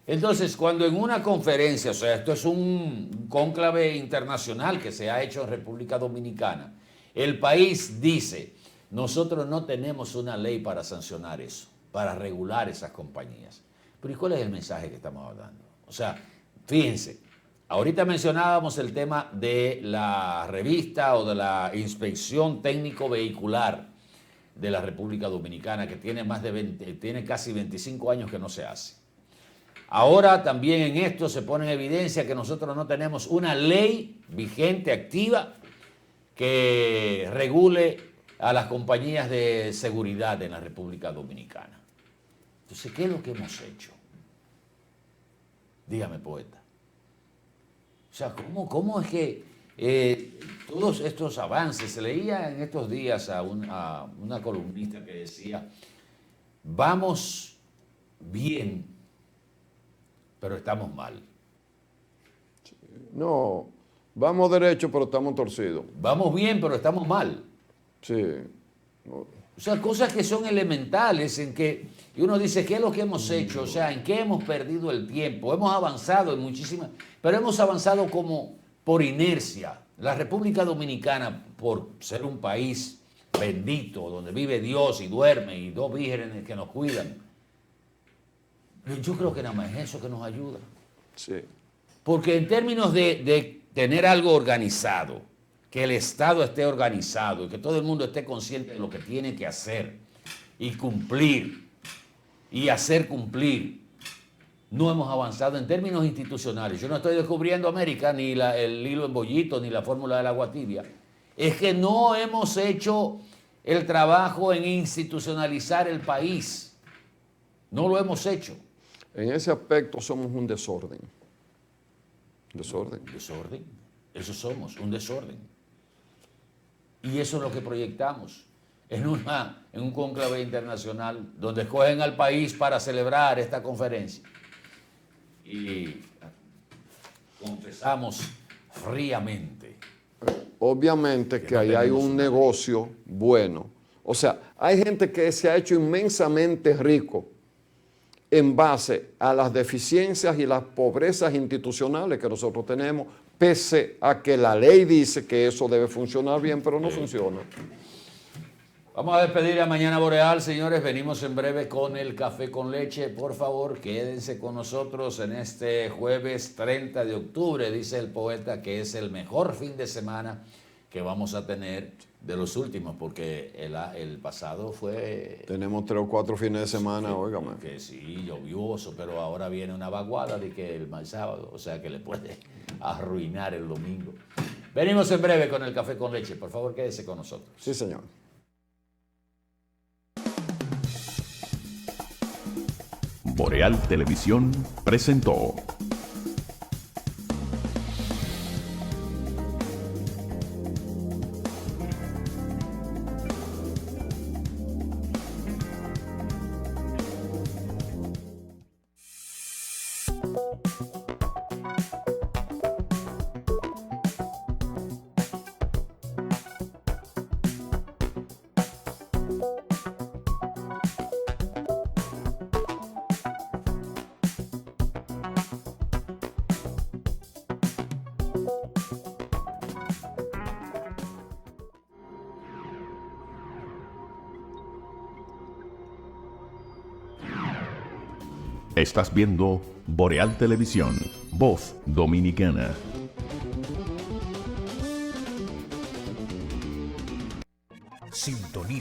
Entonces, cuando en una conferencia, o sea, esto es un cónclave internacional que se ha hecho en República Dominicana, el país dice, nosotros no tenemos una ley para sancionar eso, para regular esas compañías. Pero ¿y cuál es el mensaje que estamos dando? O sea, fíjense, ahorita mencionábamos el tema de la revista o de la inspección técnico vehicular de la República Dominicana, que tiene casi 25 años que no se hace. Ahora también en esto se pone en evidencia que nosotros no tenemos una ley vigente, activa, que regule a las compañías de seguridad en la República Dominicana. Entonces, ¿qué es lo que hemos hecho? Dígame, poeta. O sea, ¿cómo es que todos estos avances? Se leía en estos días a una columnista que decía, vamos bien, pero estamos mal. No, vamos derecho, pero estamos torcidos. Vamos bien, pero estamos mal. Sí. O sea, cosas que son elementales en que uno dice, ¿qué es lo que hemos hecho? O sea, ¿en qué hemos perdido el tiempo? Hemos avanzado en muchísimas, pero hemos avanzado como por inercia. La República Dominicana, por ser un país bendito, donde vive Dios y duerme y 2 vírgenes que nos cuidan, yo creo que nada más es eso que nos ayuda. Sí. Porque en términos de tener algo organizado, que el Estado esté organizado y que todo el mundo esté consciente de lo que tiene que hacer y cumplir y hacer cumplir, no hemos avanzado en términos institucionales. Yo no estoy descubriendo América, ni el hilo en bollito, ni la fórmula del agua tibia. Es que no hemos hecho el trabajo en institucionalizar el país. No lo hemos hecho. En ese aspecto somos un desorden. Desorden. Desorden. Eso somos, un desorden. Y eso es lo que proyectamos en un cónclave internacional donde escogen al país para celebrar esta conferencia. Y confesamos fríamente. Obviamente que ahí hay un negocio bueno. O sea, hay gente que se ha hecho inmensamente rico en base a las deficiencias y las pobrezas institucionales que nosotros tenemos, pese a que la ley dice que eso debe funcionar bien, pero no funciona. Vamos a despedir a Mañana Boreal, señores. Venimos en breve con el café con leche. Por favor, quédense con nosotros en este jueves 30 de octubre. Dice el poeta que es el mejor fin de semana que vamos a tener de los últimos, porque el pasado fue... Tenemos 3 o 4 fines de semana, óigame. Que sí, lluvioso, pero ahora viene una vaguada de que el mal sábado, o sea que le puede arruinar el domingo. Venimos en breve con el café con leche. Por favor, quédese con nosotros. Sí, señor. Boreal Televisión presentó. Estás viendo Boreal Televisión, voz dominicana.